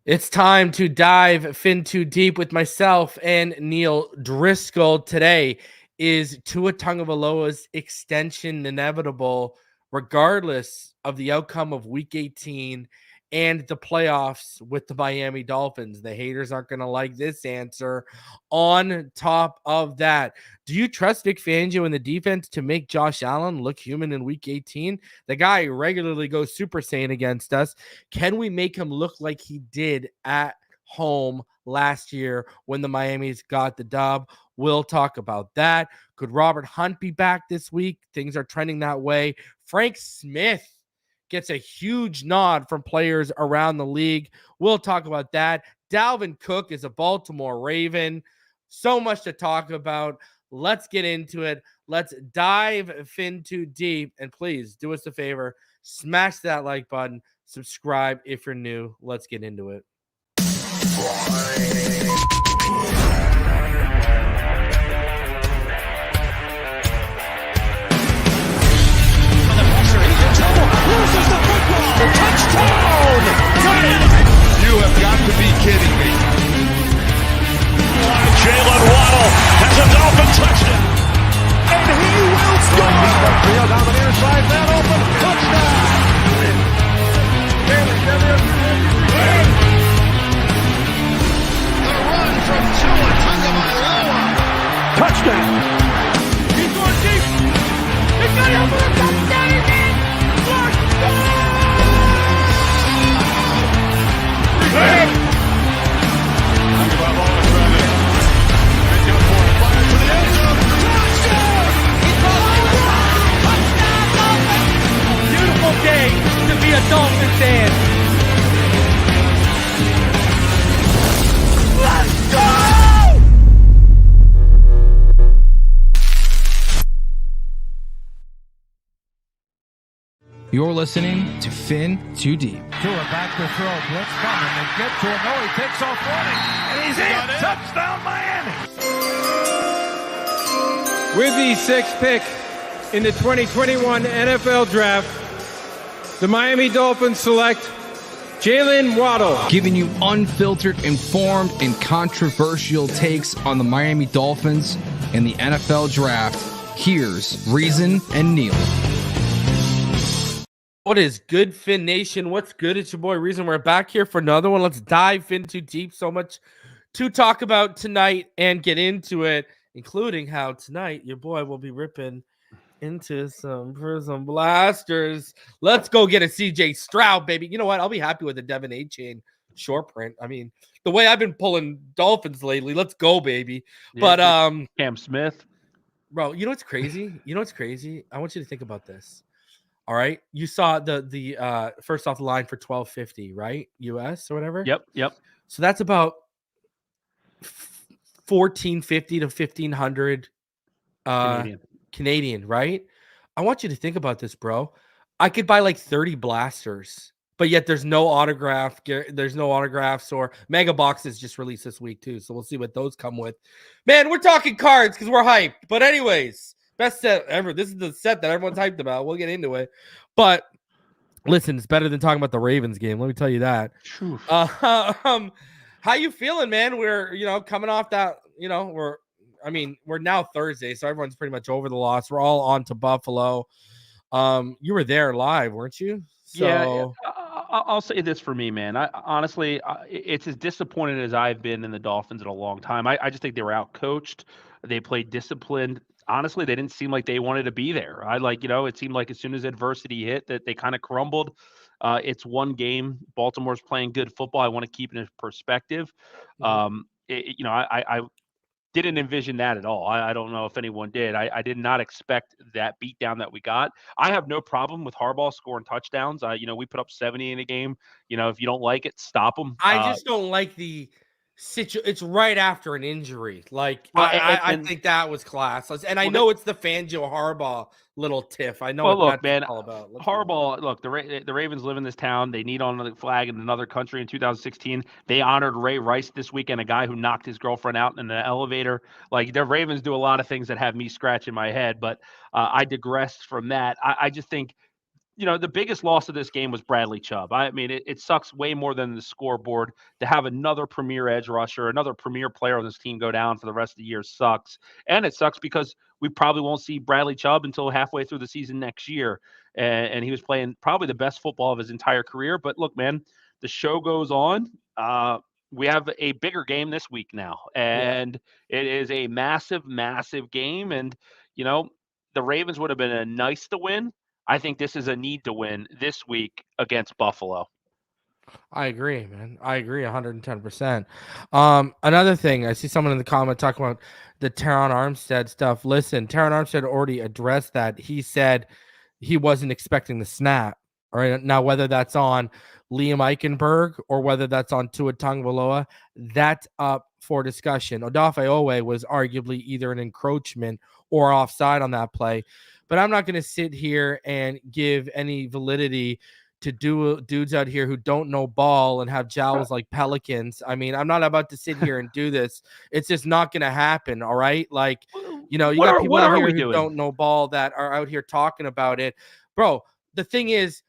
It's time to dive fin too deep with myself and Neal Driscoll. Today is Tua Tagovailoa's extension inevitable, regardless of the outcome of Week 18 and the playoffs with the Miami Dolphins? The haters aren't going to like this answer. On top of that, do you trust Vic Fangio and the defense to make Josh Allen look human in Week 18? The guy regularly goes Super Saiyan against us. Can we make him look like he did at home last year when the Miamis got the dub? We'll talk about that. Could Robert Hunt be back this week? Things are trending that way. Frank Smith gets a huge nod from players around the league. We'll talk about that. Dalvin Cook is a Baltimore Raven. So much to talk about. Let's get into it. Let's dive fin too deep. And please do us a favor, smash that like button. Subscribe if you're new. Let's get into it. Loses the football. Touchdown! You have got to be kidding me. Jalen Waddle has a Dolphin touchdown. And he will score. Field down the near side, man open. Touchdown! The run from Tua Tagovailoa. Touchdown! He's going deep. He's got him for a touchdown again. Beautiful day to be a Dolphin fan. Let's go! You're listening to Fin Too Deep. Tua back to throw. Blitz coming. They get to him. No, he takes off running. And he's in. Touchdown, Miami. With the sixth pick in the 2021 NFL Draft, the Miami Dolphins select Jalen Waddle. Giving you unfiltered, informed, and controversial takes on the Miami Dolphins and the NFL Draft. Here's Reason and Neal. What is good, Fin Nation? What's good? It's your boy Reason. We're back here for another one. Let's dive fin too deep. So much to talk about tonight and get into it, including how tonight your boy will be ripping into some Prism Blasters. Let's go get a CJ Stroud, baby. You know what? I'll be happy with a Devin A-Chain short print. I mean, the way I've been pulling Dolphins lately, let's go, baby. Yeah, but Cam Smith. Bro, you know what's crazy? I want you to think about this. All right. You saw the first off the line for 1250, right? US or whatever. Yep. So that's about 1450 to 1500 Canadian, right? I want you to think about this, bro. I could buy like 30 blasters, but yet there's no autographs or mega boxes just released this week too. So we'll see what those come with. Man, we're talking cards because we're hyped. But anyways, best set ever. This is the set that everyone's hyped about. We'll get into it. But listen, it's better than talking about the Ravens game. Let me tell you that. How you feeling, man? We're, coming off that, we're now Thursday, so everyone's pretty much over the loss. We're all on to Buffalo. You were there live, weren't you? So Yeah, I'll say this for me, man. Honestly, it's as disappointed as I've been in the Dolphins in a long time. I just think they were out-coached. They played disciplined. Honestly, they didn't seem like they wanted to be there. It seemed like as soon as adversity hit that they kind of crumbled. It's one game. Baltimore's playing good football. I want to keep it in perspective. I didn't envision that at all. I don't know if anyone did. I did not expect that beatdown that we got. I have no problem with Harbaugh scoring touchdowns. We put up 70 in a game. If you don't like it, stop them. I just don't like the situation. It's right after an injury. I think that was classless. And I know it's the Fangio Harbaugh little tiff. I know what that's all about. Harbaugh, the Ravens live in this town. They need on the flag in another country. In 2016, they honored Ray Rice this weekend, a guy who knocked his girlfriend out in an elevator. Like, the Ravens do a lot of things that have me scratching my head, but I digressed from that. I just think the biggest loss of this game was Bradley Chubb. I mean, it sucks way more than the scoreboard to have another premier edge rusher, another premier player on this team go down for the rest of the year sucks. And it sucks because we probably won't see Bradley Chubb until halfway through the season next year. And he was playing probably the best football of his entire career. But look, man, the show goes on. We have a bigger game this week now, and it is a massive, massive game. And, the Ravens would have been a nice to win. I think this is a need to win this week against Buffalo. I agree, man. I agree 110%. Another thing, I see someone in the comment talking about the Terron Armstead stuff. Listen, Terron Armstead already addressed that. He said he wasn't expecting the snap. All right. Now, whether that's on Liam Eichenberg or whether that's on Tua Tagovailoa, that's up for discussion. Tagoailoa was arguably either an encroachment or offside on that play. But I'm not going to sit here and give any validity to dudes out here who don't know ball and have jowls like pelicans. I mean, I'm not about to sit here and do this. It's just not going to happen. All right. Like, you got people out here who don't know ball that are out here talking about it. Bro, the thing is,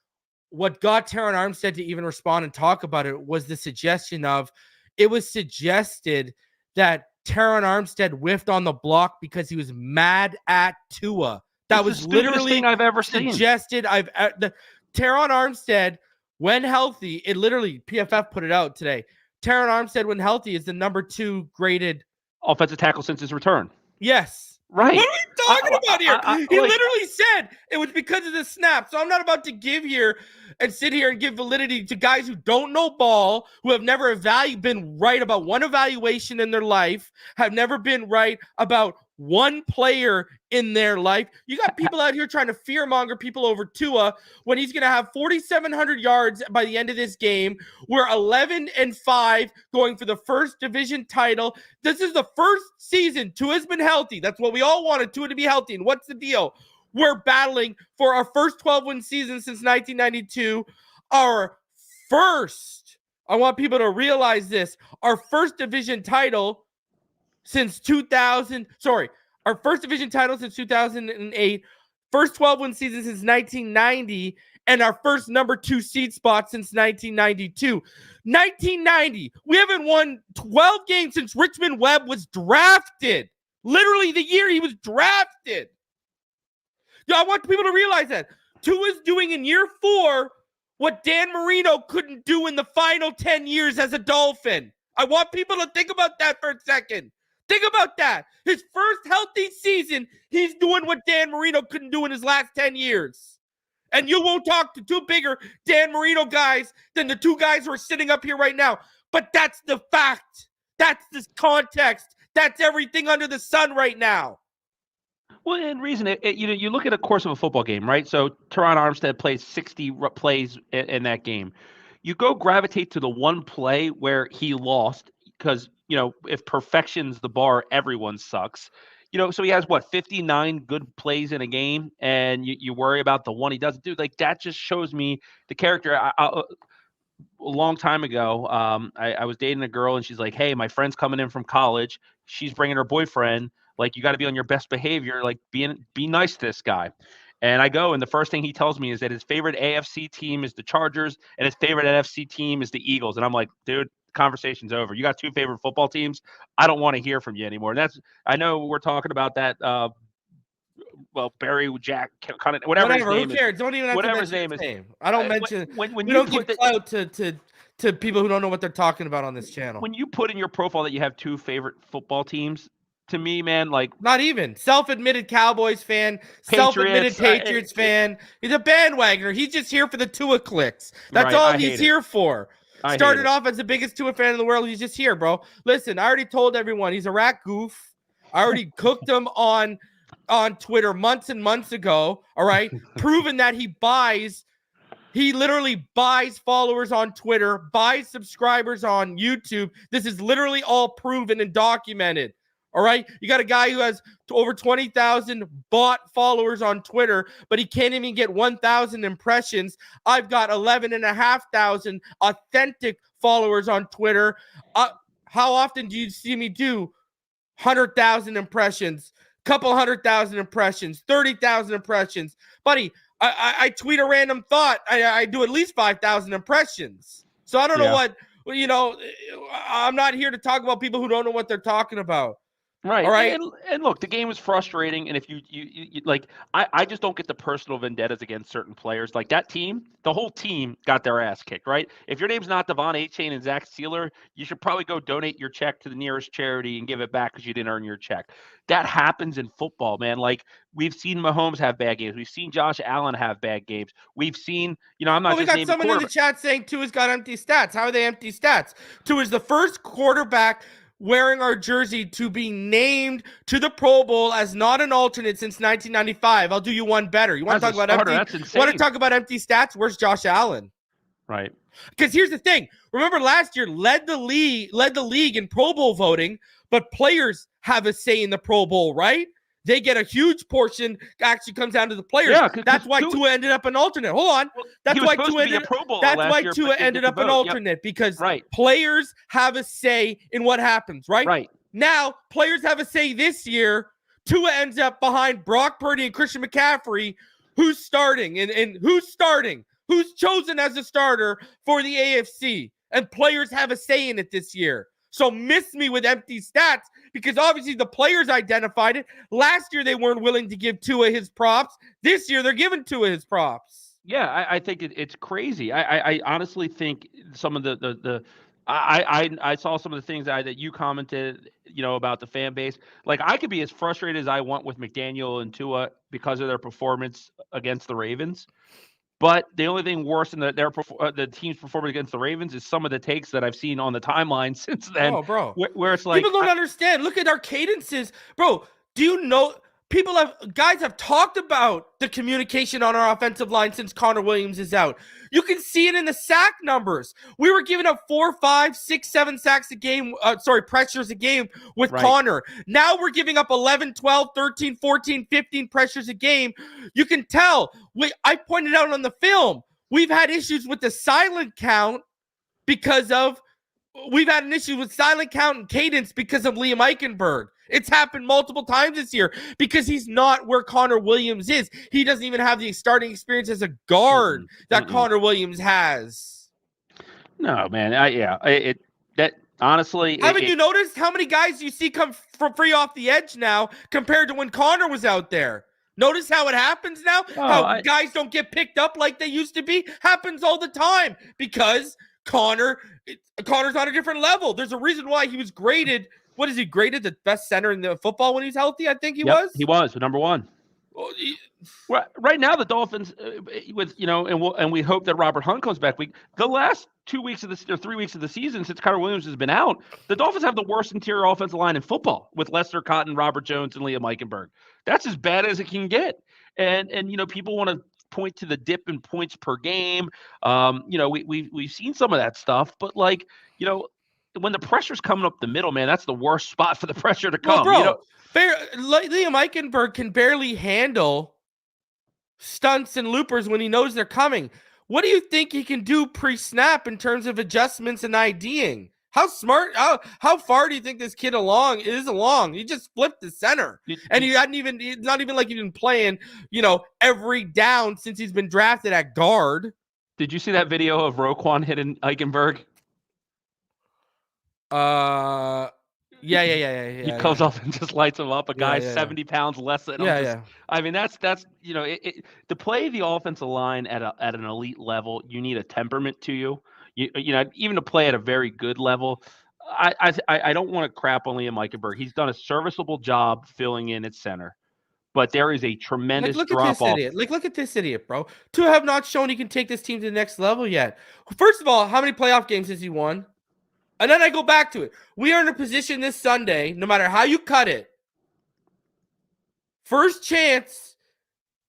what got Terron Armstead to even respond and talk about it was the suggestion of, it was suggested that Terron Armstead whiffed on the block because he was mad at Tua. That was literally thing I've ever suggested. Terron Armstead, when healthy, it literally, PFF put it out today. Terron Armstead, when healthy, is the number 2 graded offensive tackle since his return. Yes. Right. What are we talking about here? He literally said it was because of the snap. So I'm not about to give here and sit here and give validity to guys who don't know ball, who have never been right about one evaluation in their life, have never been right about one player in their life. You got people out here trying to fearmonger people over Tua when he's going to have 4,700 yards by the end of this game. We're 11-5 going for the first division title. This is the first season Tua's been healthy. That's what we all wanted, Tua to be healthy. And what's the deal? We're battling for our first 12-win season since 1992. Our first, I want people to realize this, our first division title since 2000, our first division title since 2008, first 12-win season since 1990, and our first number 2 seed spot since 1992. 1990, we haven't won 12 games since Richmond Webb was drafted. Literally the year he was drafted. I want people to realize that. Tua's doing in year 4 what Dan Marino couldn't do in the final 10 years as a Dolphin. I want people to think about that for a second. Think about that. His first healthy season, he's doing what Dan Marino couldn't do in his last 10 years. And you won't talk to 2 bigger Dan Marino guys than the 2 guys who are sitting up here right now. But that's the fact. That's the context. That's everything under the sun right now. Well, in reason, you look at a course of a football game, right? So Terron Armstead plays 60 plays in that game. You go gravitate to the one play where he lost because, if perfection's the bar, everyone sucks. So he has 59 good plays in a game, and you worry about the one he doesn't do. Like, that just shows me the character. A long time ago, I was dating a girl, and she's like, "Hey, my friend's coming in from college. She's bringing her boyfriend. Like, you got to be on your best behavior. Like, be nice to this guy." And I go, and the first thing he tells me is that his favorite AFC team is the Chargers, and his favorite NFC team is the Eagles. And I'm like, dude, conversation's over. You got 2 favorite football teams. I don't want to hear from you anymore. And I know we're talking about that. Barry Jack, kind of whatever his name who cares? is. Don't even have whatever to his name is. I don't mention. When we you don't put give clout to people who don't know what they're talking about on this channel. When you put in your profile that you have 2 favorite football teams, to me, man, like, not even self-admitted Cowboys fan, self-admitted Patriots fan. He's a bandwagoner. He's just here for the Tua clicks. That's all he's here for. Started off as the biggest Tua fan in the world. He's just here, bro. Listen, I already told everyone he's a rat goof. I already cooked him on Twitter months and months ago. All right, proven that he literally buys followers on Twitter, buys subscribers on YouTube. This is literally all proven and documented. All right. You got a guy who has over 20,000 bot followers on Twitter, but he can't even get 1,000 impressions. I've got 11,500 authentic followers on Twitter. How often do you see me do 100,000 impressions, couple 100,000 impressions, 30,000 impressions? Buddy, I tweet a random thought. I do at least 5,000 impressions. So I don't know what, I'm not here to talk about people who don't know what they're talking about. Right. All right. And look, the game is frustrating. And if you like, I just don't get the personal vendettas against certain players. Like that team, the whole team got their ass kicked, right? If your name's not Devon Achane and Zach Sealer, you should probably go donate your check to the nearest charity and give it back because you didn't earn your check. That happens in football, man. Like we've seen Mahomes have bad games. We've seen Josh Allen have bad games. We've seen, I'm not we just got someone in the chat saying Tua's got empty stats. How are they empty stats? Tua's the first quarterback wearing our jersey to be named to the Pro Bowl as not an alternate since 1995. I'll do you one better. You want to talk about empty? That's insane. Want to talk about empty stats? Where's Josh Allen? Right. Because here's the thing. Remember last year led the league in Pro Bowl voting, but players have a say in the Pro Bowl, right? They get a huge portion. Actually, comes down to the players. Yeah, that's why Tua ended up an alternate. Hold on. That's why Tua ended up an alternate because players have a say in what happens. Right. Right. Now, players have a say this year. Tua ends up behind Brock Purdy and Christian McCaffrey. Who's starting and who's starting? Who's chosen as a starter for the AFC? And players have a say in it this year. So miss me with empty stats because obviously the players identified it. Last year, they weren't willing to give Tua his props. This year, they're giving Tua his props. Yeah, I think it's crazy. I honestly think some of I saw some of the things that you commented, about the fan base. Like I could be as frustrated as I want with McDaniel and Tua because of their performance against the Ravens. But the only thing worse than the team's performance against the Ravens is some of the takes that I've seen on the timeline since then. Oh, bro. Where it's like people don't understand. Look at our cadences. Bro, do you know guys have talked about the communication on our offensive line since Connor Williams is out. You can see it in the sack numbers. We were giving up 4, 5, 6, 7 sacks a game. Pressures a game with Connor. Now we're giving up 11, 12, 13, 14, 15 pressures a game. You can tell. I pointed out on the film, we've had issues with the silent count we've had an issue with silent count and cadence because of Liam Eichenberg. It's happened multiple times this year because he's not where Connor Williams is. He doesn't even have the starting experience as a guard that Connor Williams has. No, man. Honestly. Haven't you noticed how many guys you see come from free off the edge now compared to when Connor was out there? Notice how it happens now? Guys don't get picked up like they used to be? Happens all the time because Connor's on a different level. There's a reason why he was graded. What is he graded? The best center in the football when he's healthy? I think he was. He was number one. Right now, the Dolphins, and we hope that Robert Hunt comes back. The last 2 weeks of this or 3 weeks of the season since Connor Williams has been out, the Dolphins have the worst interior offensive line in football with Lester Cotton, Robert Jones, and Liam Eichenberg. That's as bad as it can get. And people want to point to the dip in points per game. We've seen some of that stuff, but when the pressure's coming up the middle, man, that's the worst spot for the pressure to come. Well, bro, Liam Eichenberg can barely handle stunts and loopers when he knows they're coming. What do you think he can do pre-snap in terms of adjustments and IDing? How smart? How far do you think this kid is along? He just flipped the center, and it's not even like he's been playing, every down since he's been drafted at guard. Did you see that video of Roquan hitting Eichenberg? Yeah. He comes up and just lights him up. A guy 70 pounds less than him. I mean, that's to play the offensive line at an elite level, you need a temperament to you. Even to play at a very good level. I don't want to crap on Liam Eichenberg. He's done a serviceable job filling in at center. But there is a tremendous drop off. Look at this idiot, bro. Two have not shown he can take this team to the next level yet. First of all, how many playoff games has he won? And then I go back to it. We are in a position this Sunday, no matter how you cut it. First chance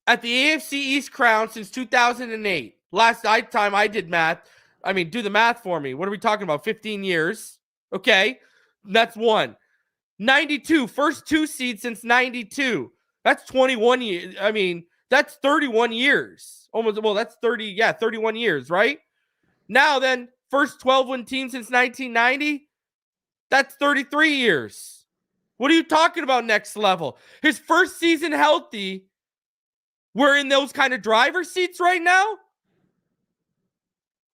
at the AFC East crown since 2008. Last time I did math. I mean, do the math for me. What are we talking about? 15 years. Okay. That's one. 92. First 2 seeds since 92. That's 21 years. I mean, that's 31 years. That's 31 years, right? Now then, first 12-win team since 1990. That's 33 years. What are you talking about next level? His first season healthy we're in those kind of driver seats right now?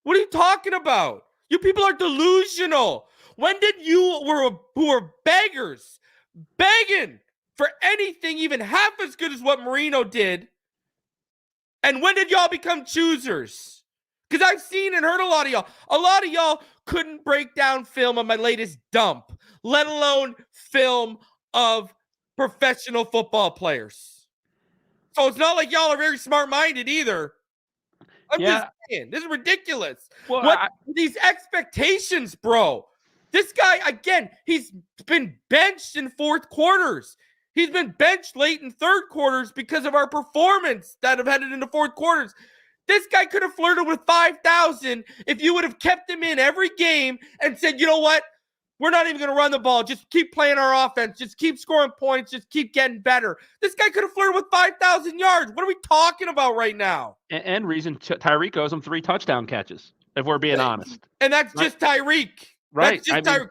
What are you talking about? You people are delusional. When did you, who were beggars, begging for anything even half as good as what Marino did, and when did y'all become choosers? Because I've seen and heard a lot of y'all. A lot of y'all couldn't break down film on my latest dump, let alone film of professional football players. So it's not like y'all are very smart-minded either. I'm just saying, this is ridiculous. Well, These expectations, bro. This guy, again, he's been benched in fourth quarters. He's been benched late in third quarters because of our performance that have headed into fourth quarters. This guy could have flirted with 5,000 if you would have kept him in every game and said, you know what? We're not even going to run the ball. Just keep playing our offense. Just keep scoring points. Just keep getting better. This guy could have flirted with 5,000 yards. What are we talking about right now? And reason Tyreek owes him 3 touchdown catches, if we're being honest. And that's just Tyreek. Right. That's just Tyreek.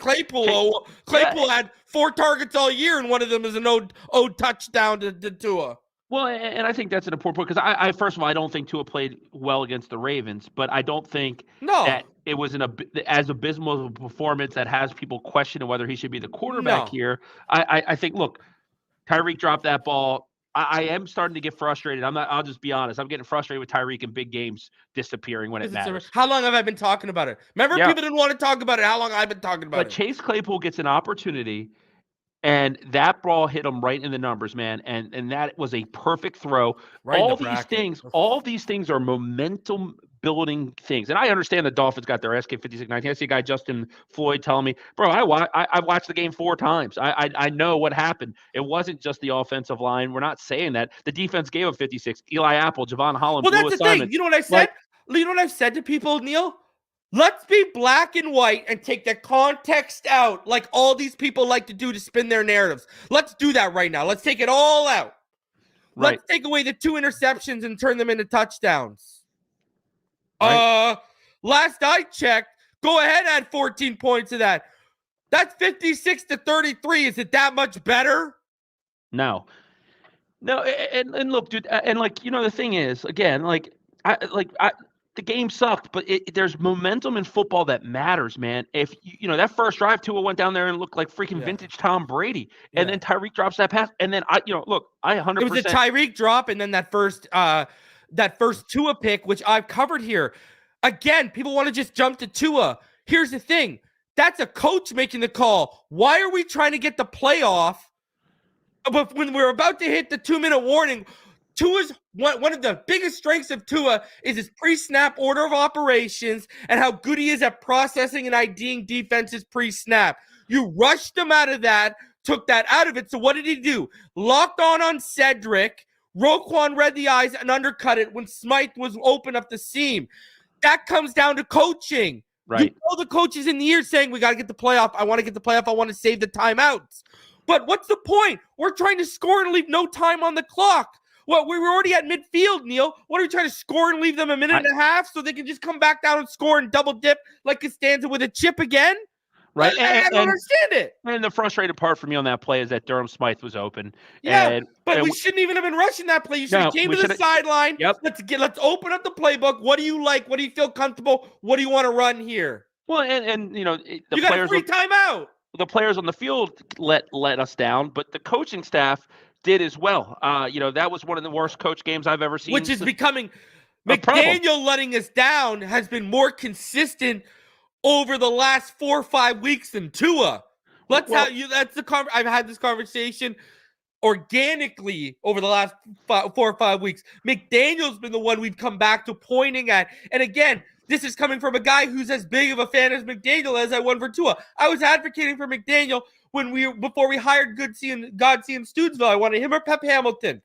Claypool had 4 targets all year, and one of them is an owed touchdown to Tua. Well, and I think that's an important point because I first of all, I don't think Tua played well against the Ravens, but I don't think that it was as abysmal of a performance that has people questioning whether he should be the quarterback here. I think, look, Tyreek dropped that ball. I am starting to get frustrated. I'll just be honest. I'm getting frustrated with Tyreek in big games disappearing when it matters. How long have I been talking about it? Remember, people didn't want to talk about it. How long have I been talking about it? But Chase Claypool gets an opportunity. And that ball hit him right in the numbers, man. And that was a perfect throw. Right all these things are momentum building things. And I understand the Dolphins got their SK 56-19. I see a guy, Justin Floyd, telling me, bro, I watched the game 4 times. I know what happened. It wasn't just the offensive line. We're not saying that. The defense gave up 56. Eli Apple, Javon Holland, well, that's the thing. You know what I said? You know what I've said to people, Neil? Let's be black and white and take the context out like all these people like to do to spin their narratives. Let's do that right now. Let's take it all out. Right. Let's take away the 2 interceptions and turn them into touchdowns. Right. Last I checked, go ahead, add 14 points to that. That's 56-33. Is it that much better? No. And look, dude, and like, you know, the thing is, again, the game sucked, but there's momentum in football that matters, man. If you know that first drive, Tua went down there and looked like freaking vintage Tom Brady, and then Tyreek drops that pass, and then I 100%. It was a Tyreek drop, and then that first Tua pick, which I've covered here. Again, people want to just jump to Tua. Here's the thing: that's a coach making the call. Why are we trying to get the playoff? But when we're about to hit the 2-minute warning. Tua's one of the biggest strengths of Tua is his pre-snap order of operations and how good he is at processing and IDing defenses pre-snap. You rushed him out of that, took that out of it. So what did he do? Locked on Cedric. Roquan read the eyes and undercut it when Smythe was open up the seam. That comes down to coaching. Right. You know the coaches in the ear saying, we got to get the playoff. I want to get the playoff. I want to save the timeouts. But what's the point? We're trying to score and leave no time on the clock. Well, we were already at midfield, Neil. What are we trying to score and leave them a minute and a half so they can just come back down and score and double dip like Costanza with a chip again? Right. I don't understand it. And the frustrated part for me on that play is that Durham Smythe was open. Yeah, but we shouldn't even have been rushing that play. You should have came to the sideline. Yep. Let's open up the playbook. What do you like? What do you feel comfortable? What do you want to run here? Well, and you know, you got a free timeout. The players on the field let us down, but the coaching staff did as well. That was one of the worst coach games I've ever seen. Which is becoming McDaniel letting us down has been more consistent over the last 4 or 5 weeks than Tua. I've had this conversation organically over the last 4 or 5 weeks. McDaniel's been the one we've come back to pointing at. And again, this is coming from a guy who's as big of a fan as McDaniel as I was for Tua. I was advocating for McDaniel before we hired Godseeing Studesville. I wanted him or Pep Hamilton.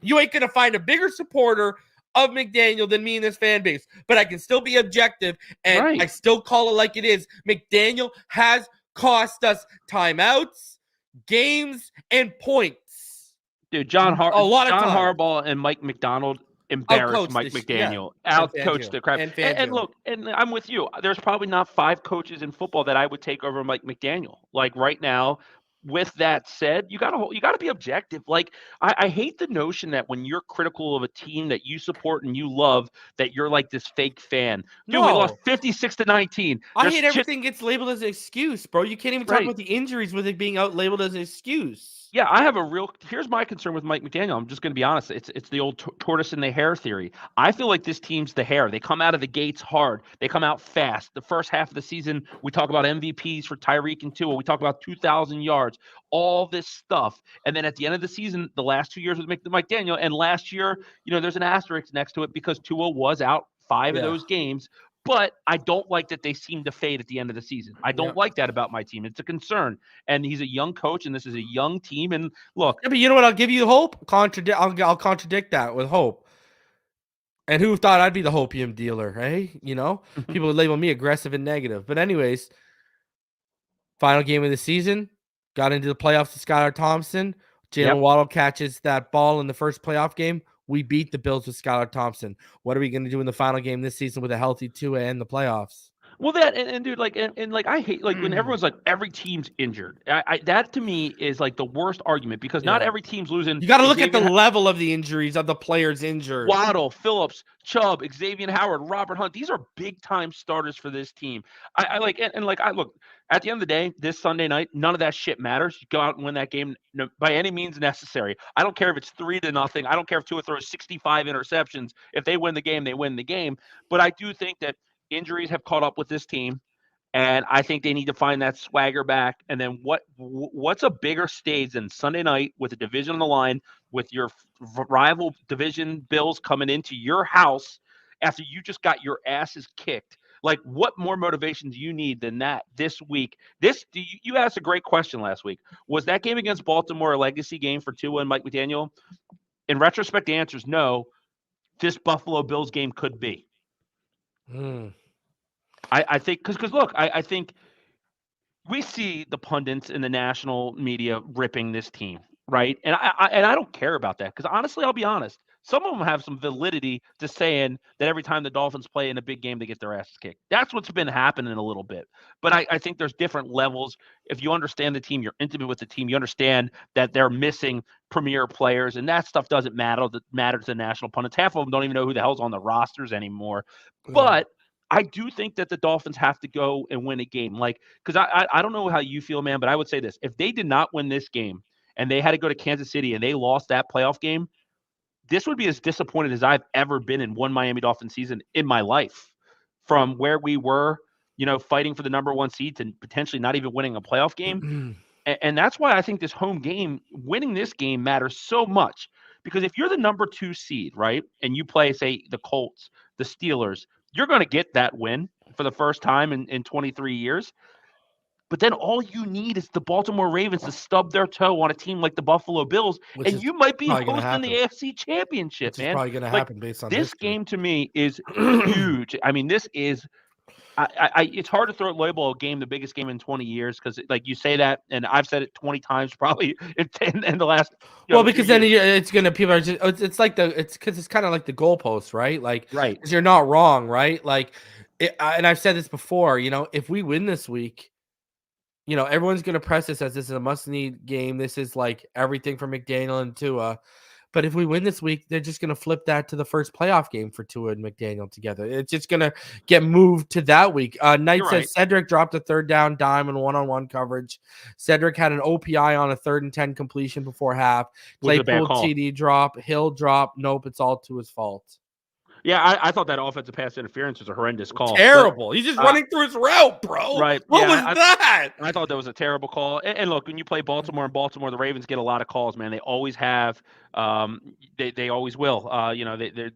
You ain't going to find a bigger supporter of McDaniel than me in this fan base. But I can still be objective, and I still call it like it is. McDaniel has cost us timeouts, games, and points. Dude, John Harbaugh and Mike McDonald embarrassed Mike McDaniel. Out-coached the crap. And look, and I'm with you. There's probably not 5 coaches in football that I would take over Mike McDaniel. Like right now, with that said, you gotta be objective. Like I hate the notion that when you're critical of a team that you support and you love, that you're like this fake fan. Dude, we lost No. 56-19. I There's hate shit, everything gets labeled as an excuse, bro. You can't even talk right? about the injuries with it being out labeled as an excuse. Yeah, here's my concern with Mike McDaniel. I'm just going to be honest. It's the old tortoise and the hare theory. I feel like this team's the hare. They come out of the gates hard. They come out fast. The first half of the season, we talk about MVPs for Tyreek and Tua. We talk about 2,000 yards, all this stuff. And then at the end of the season, the last 2 years with Mike McDaniel, and last year, there's an asterisk next to it because Tua was out 5 of Yeah. those games. But I don't like that they seem to fade at the end of the season. I don't like that about my team. It's a concern. And he's a young coach, and this is a young team. And look, Yeah, but you know what? I'll give you hope. I'll contradict that with hope. And who thought I'd be the hopium dealer, hey? People would label me aggressive and negative. But anyways, final game of the season, got into the playoffs with Skylar Thompson. Jalen Waddle catches that ball in the first playoff game. We beat the Bills with Skylar Thompson. What are we going to do in the final game this season with a healthy Tua and the playoffs? well, that and dude, like, and like, I hate like when everyone's like every team's injured. That to me is like the worst argument because not every team's losing. You got to look at the level of the injuries of the players injured. Waddle, Phillips, Chubb, Xavier Howard, Robert Hunt. These are big time starters for this team. I like and like I look at the end of the day, this Sunday night, none of that shit matters. You go out and win that game by any means necessary. I don't care if it's 3-0. I don't care if Tua throws 65 interceptions. If they win the game, they win the game. But I do think that injuries have caught up with this team, and I think they need to find that swagger back. And then what's a bigger stage than Sunday night with a division on the line, with your rival division Bills coming into your house after you just got your asses kicked? Like, what more motivation do you need than that this week? You asked a great question last week. Was that game against Baltimore a legacy game for Tua and Mike McDaniel? In retrospect, the answer is no. This Buffalo Bills game could be. I think because look, I think we see the pundits in the national media ripping this team, right? And I don't care about that because honestly, I'll be honest. Some of them have some validity to saying that every time the Dolphins play in a big game, they get their asses kicked. That's what's been happening a little bit. But I think there's different levels. If you understand the team, you're intimate with the team, you understand that they're missing premier players, and that stuff doesn't matter. That matters to national pundits. Half of them don't even know who the hell's on the rosters anymore. But I do think that the Dolphins have to go and win a game. Like, because I don't know how you feel, man, but I would say this. If they did not win this game and they had to go to Kansas City and they lost that playoff game, this would be as disappointed as I've ever been in one Miami Dolphins season in my life. From where we were, fighting for the number one seeds and potentially not even winning a playoff game. And that's why I think this home game, winning this game matters so much. Because if you're the number 2 seed, right, and you play, say, the Colts, the Steelers, you're going to get that win for the first time in 23 years. But then all you need is the Baltimore Ravens to stub their toe on a team like the Buffalo Bills, and you might be hosting the AFC Championship, man. It's probably going to happen based on this game. To me is huge. I mean, this is. It's hard to throw a label a game the biggest game in 20 years because, like, you say that, and I've said it 20 times probably in the last. Because then it's gonna people are just it's like it's kind of like the goalpost, right? Like, right, because you're not wrong, right? Like, and I've said this before. If we win this week, everyone's gonna press this as this is a must-need game. This is like everything for McDaniel and Tua. But if we win this week, they're just going to flip that to the first playoff game for Tua and McDaniel together. It's just going to get moved to that week. Knight says Cedric dropped a third down dime in one-on-one coverage. Cedric had an OPI on a 3rd and 10 completion before half. Claypool TD drop. Hill drop. Nope, it's all Tua's fault. Yeah, I thought that offensive pass interference was a horrendous call. Terrible. He's just running through his route, bro. Right. What was that? I thought that was a terrible call. And look, when you play Baltimore, the Ravens get a lot of calls, man. They always have. They always will. The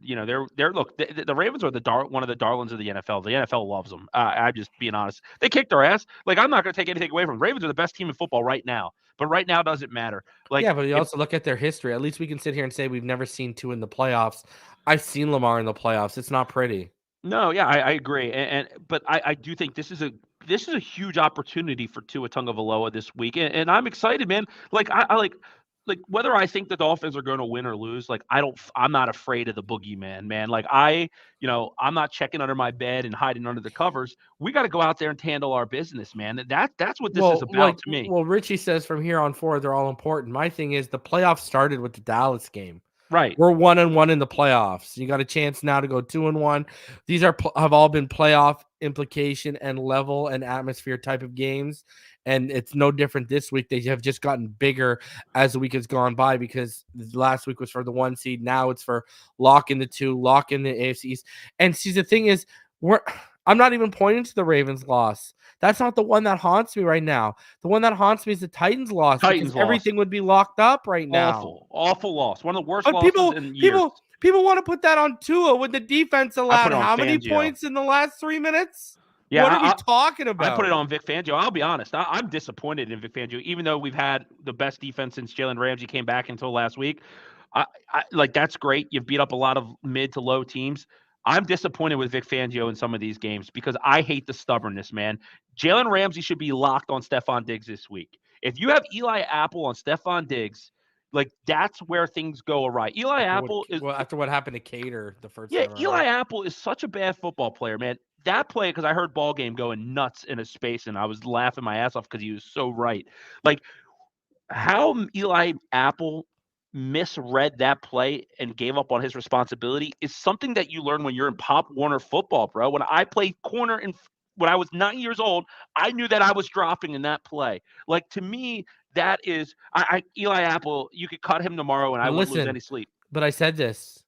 Ravens are one of the darlings of the NFL. The NFL loves them. I'm just being honest. They kicked their ass. Like, I'm not going to take anything away from them. Ravens are the best team in football right now. But right now doesn't matter. Like, yeah, but you also look at their history. At least we can sit here and say we've never seen Tua in the playoffs. I've seen Lamar in the playoffs. It's not pretty. No, yeah, I agree. But I do think this is a huge opportunity for Tua Tagovailoa this week, and I'm excited, man. Like, like whether I think the Dolphins are going to win or lose, like I'm not afraid of the boogeyman, man. Like I'm not checking under my bed and hiding under the covers. We got to go out there and handle our business, man. That's what this is about to me. Well, Richie says from here on forward, they're all important. My thing is the playoffs started with the Dallas game. Right. We're 1-1 in the playoffs. You got a chance now to go 2-1. These have all been playoff implication and level and atmosphere type of games. And it's no different this week. They have just gotten bigger as the week has gone by because last week was for the 1 seed. Now it's for lock in the 2, lock in the AFC East. And see, the thing is, I'm not even pointing to the Ravens loss. That's not the one that haunts me right now. The one that haunts me is the Titans loss. Everything would be locked up right now. Awful loss. One of the worst losses in years. People want to put that on Tua when the defense allowed how many points in the last 3 minutes? Yeah, what are we talking about? I put it on Vic Fangio. I'll be honest. I'm disappointed in Vic Fangio, even though we've had the best defense since Jalen Ramsey came back until last week. I that's great. You've beat up a lot of mid to low teams. I'm disappointed with Vic Fangio in some of these games because I hate the stubbornness, man. Jalen Ramsey should be locked on Stephon Diggs this week. If you have Eli Apple on Stephon Diggs, like that's where things go awry. After what happened to Cater the first time. Yeah, Eli Apple is such a bad football player, man. That play, because I heard Ball Game going nuts in his space, and I was laughing my ass off because he was so right. Like how Eli Apple misread that play and gave up on his responsibility is something that you learn when you're in Pop Warner football, bro. When I played corner when I was 9 years old, I knew that I was dropping in that play. Like to me, that is Eli Apple. You could cut him tomorrow, and I wouldn't lose any sleep. But I said this.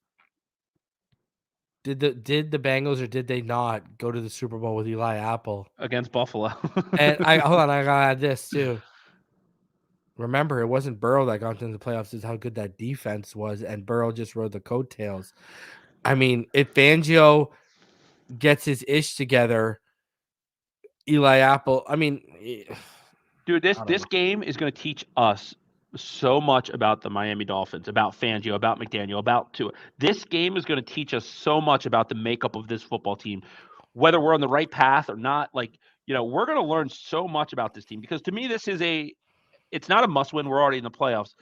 Did the Bengals or did they not go to the Super Bowl with Eli Apple against Buffalo? And I gotta add this too. Remember, it wasn't Burrow that got into the playoffs. It's how good that defense was, and Burrow just rode the coattails. I mean, if Fangio gets his ish together, Eli Apple. I mean, dude, this game is going to teach us so much about the Miami Dolphins, about Fangio, about McDaniel, about Tua. This game is going to teach us so much about the makeup of this football team, whether we're on the right path or not. Like, we're going to learn so much about this team because to me, it's not a must win. We're already in the playoffs.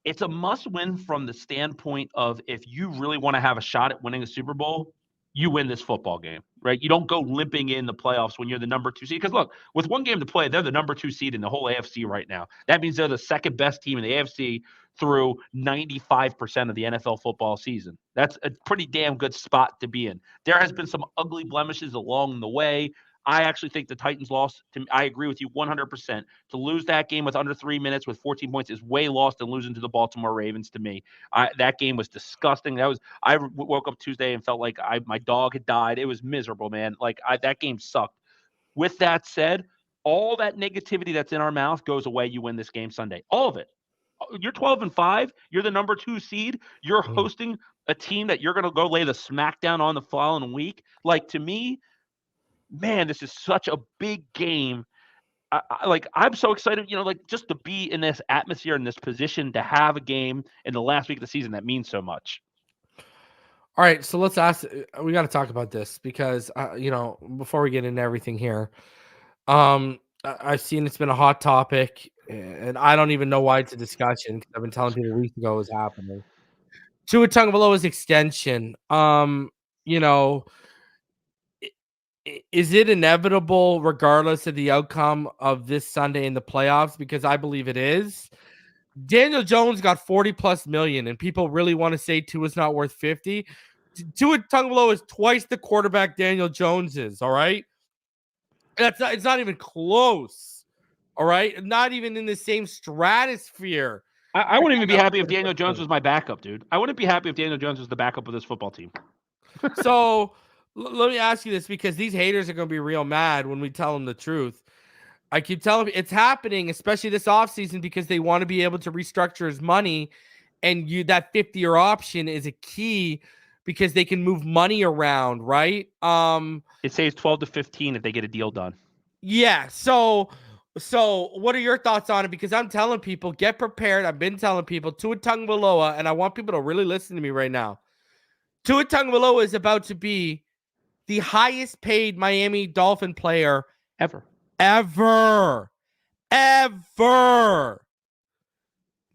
It's a must win from the standpoint of if you really want to have a shot at winning a Super Bowl, you win this football game, right? You don't go limping in the playoffs when you're the number 2 seed. Because look, with one game to play, they're the number 2 seed in the whole AFC right now. That means they're the second best team in the AFC through 95% of the NFL football season. That's a pretty damn good spot to be in. There has been some ugly blemishes along the way. I actually think the Titans lost. I agree with you 100%. To lose that game with under 3 minutes with 14 points is way lost than losing to the Baltimore Ravens to me. That game was disgusting. I woke up Tuesday and felt like my dog had died. It was miserable, man. Like that game sucked. With that said, all that negativity that's in our mouth goes away. You win this game Sunday. All of it. You're 12-5. You're the number 2 seed. You're hosting a team that you're going to go lay the smackdown on the following week. Like to me, man, this is such a big game. I'm so excited, just to be in this atmosphere, in this position, to have a game in the last week of the season that means so much. All right, so let's ask. We got to talk about this because, before we get into everything here, I've seen it's been a hot topic, and I don't even know why it's a discussion because I've been telling people weeks ago it was happening. Tua Tagovailoa's extension. Is it inevitable regardless of the outcome of this Sunday in the playoffs? Because I believe it is. Daniel Jones got 40+ million, and people really want to say Tua's not worth 50. Tua Tagovailoa is twice the quarterback Daniel Jones is, all right? It's not even close, all right? Not even in the same stratosphere. I wouldn't even be happy if Daniel Jones was my backup, dude. I wouldn't be happy if Daniel Jones was the backup of this football team. So let me ask you this, because these haters are going to be real mad when we tell them the truth. I keep telling you it's happening, especially this offseason, because they want to be able to restructure his money. And that 50-year option is a key because they can move money around, right? It saves 12 to 15 if they get a deal done. Yeah. So what are your thoughts on it? Because I'm telling people, get prepared. I've been telling people, Tua Tagovailoa, and I want people to really listen to me right now. Tua Tagovailoa is about to be the highest paid Miami Dolphin player ever.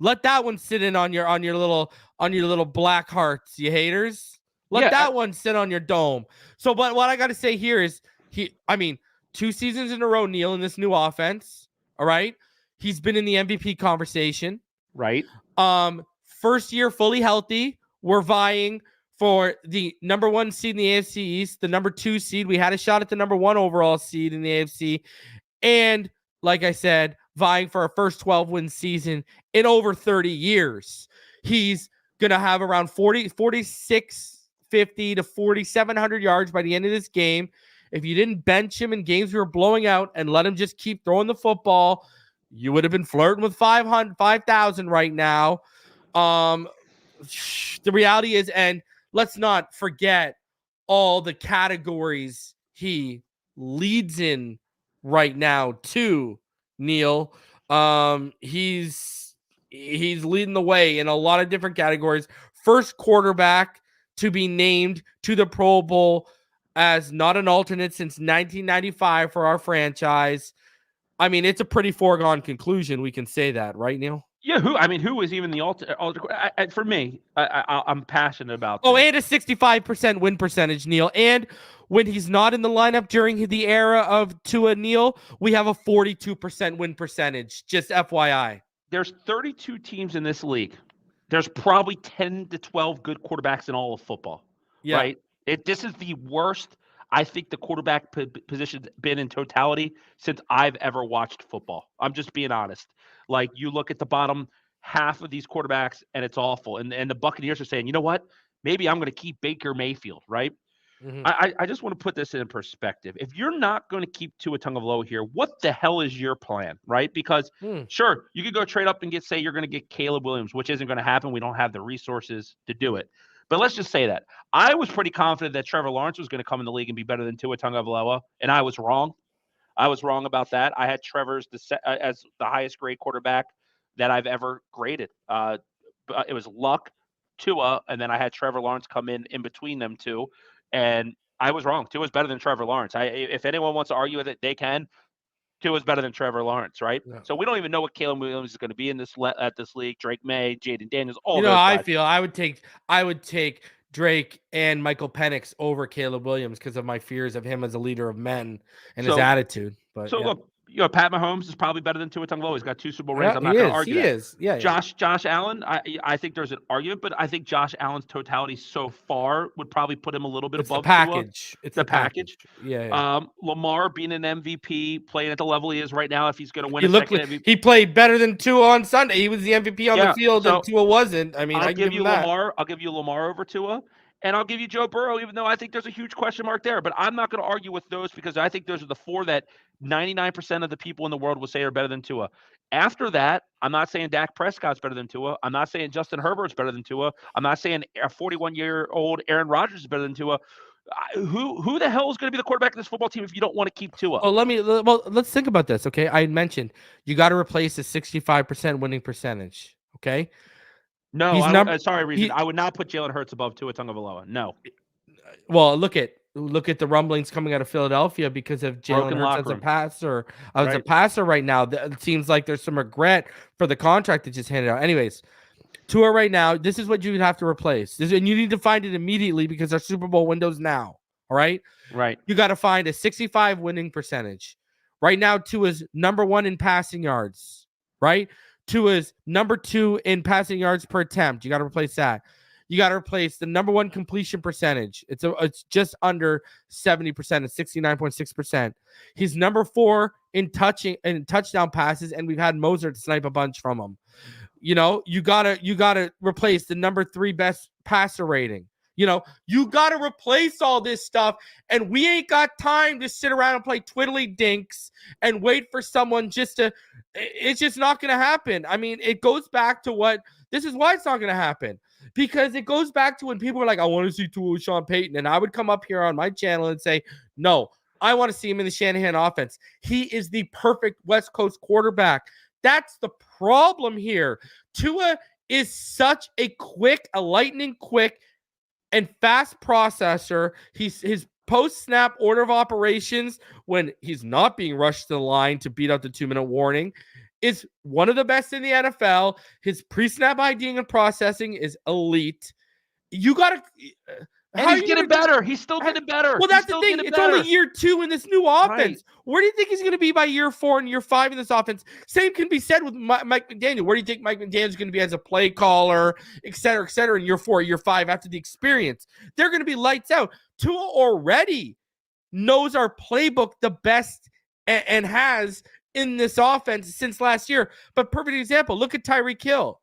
Let that one sit in on your little black hearts, you haters. Let that one sit on your dome. So, but what I got to say here is 2 seasons in a row, Neal, in this new offense. All right, he's been in the MVP conversation. Right. First year fully healthy. We're vying for the number 1 seed in the AFC East, the number 2 seed. We had a shot at the number 1 overall seed in the AFC. And like I said, vying for a first 12-win season in over 30 years. He's going to have around 4,650 to 4,700 yards by the end of this game. If you didn't bench him in games we were blowing out and let him just keep throwing the football, you would have been flirting with 5,000 right now. The reality is, and let's not forget all the categories he leads in right now too, Neal. He's leading the way in a lot of different categories. First quarterback to be named to the Pro Bowl as not an alternate since 1995 for our franchise. I mean, it's a pretty foregone conclusion. We can say that, right, Neal? Yeah, who was even the alternate? For me, I'm passionate about this. Oh, and a 65% win percentage, Neal. And when he's not in the lineup during the era of Tua, Neal, we have a 42% win percentage, just FYI. There's 32 teams in this league. There's probably 10 to 12 good quarterbacks in all of football, right? This is the worst, I think, the quarterback position's been in totality since I've ever watched football. I'm just being honest. Like, you look at the bottom half of these quarterbacks, and it's awful. And the Buccaneers are saying, you know what? Maybe I'm going to keep Baker Mayfield, right? Mm-hmm. I just want to put this in perspective. If you're not going to keep Tua Tagovailoa here, what the hell is your plan, right? Because, sure, you could go trade up and say you're going to get Caleb Williams, which isn't going to happen. We don't have the resources to do it. But let's just say that. I was pretty confident that Trevor Lawrence was going to come in the league and be better than Tua Tagovailoa, and I was wrong. I was wrong about that. I had Trevor's as the highest grade quarterback that I've ever graded. But it was luck, Tua, and then I had Trevor Lawrence come in between them two, and I was wrong. Tua's better than Trevor Lawrence. If anyone wants to argue with it, they can. Tua's better than Trevor Lawrence, right? Yeah. So we don't even know what Caleb Williams is going to be in this league. Drake May, Jaden Daniels, all those guys. I feel I would take Drake and Michael Penix over Caleb Williams because of my fears of him as a leader of men and his attitude. But look, Pat Mahomes is probably better than Tua Tagovailoa. He's got 2 Super Bowl rings. I'm not going to argue that. He is. Yeah. Josh Allen, I think there's an argument, but I think Josh Allen's totality so far would probably put him a little bit above the package. Tua. It's the package. Yeah. Lamar being an MVP, playing at the level he is right now, if he's going to win MVP. He played better than Tua on Sunday. He was the MVP on the field, and Tua wasn't. I mean, I'll give you Lamar. I'll give you Lamar over Tua. And I'll give you Joe Burrow, even though I think there's a huge question mark there. But I'm not going to argue with those because I think those are the 4 that 99% of the people in the world will say are better than Tua. After that, I'm not saying Dak Prescott's better than Tua. I'm not saying Justin Herbert's better than Tua. I'm not saying a 41-year-old Aaron Rodgers is better than Tua. Who the hell is going to be the quarterback of this football team if you don't want to keep Tua? Let's think about this, okay? I mentioned you got to replace a 65% winning percentage, okay? No, sorry, Reason. I would not put Jalen Hurts above Tua Tagovailoa. No. Well, look at the rumblings coming out of Philadelphia because of Jalen Hurts as a passer. As a passer right now, it seems like there's some regret for the contract that just handed out. Anyways, Tua right now, this is what you would have to replace. And you need to find it immediately because our Super Bowl window's now. All right? Right. You got to find a 65 winning percentage. Right now, Tua's number 1 in passing yards. Right? Tua's number 2 in passing yards per attempt. You got to replace that. You got to replace the number 1 completion percentage. It's just under 70%. It's 69.6%. He's number 4 in touchdown passes, and we've had Mozart snipe a bunch from him. You gotta replace the number 3 best passer rating. You gotta replace all this stuff, and we ain't got time to sit around and play twiddly dinks and wait for someone it's just not gonna happen. I mean, it goes back to this is why it's not gonna happen. Because it goes back to when people were like, I want to see Tua with Sean Payton. And I would come up here on my channel and say, no, I want to see him in the Shanahan offense. He is the perfect West Coast quarterback. That's the problem here. Tua is such a lightning quick and fast processor. His post-snap order of operations when he's not being rushed to the line to beat out the 2-minute warning is one of the best in the NFL. His pre-snap IDing and processing is elite. You got to... And he's getting better. He's still getting better. Well, that's the thing. It's only year 2 in this new offense. Right. Where do you think he's going to be by year 4 and year 5 in this offense? Same can be said with Mike McDaniel. Where do you think Mike McDaniel is going to be as a play caller, et cetera, in year 4, year 5 after the experience? They're going to be lights out. Tua already knows our playbook the best and has in this offense since last year. But perfect example, look at Tyreek Hill.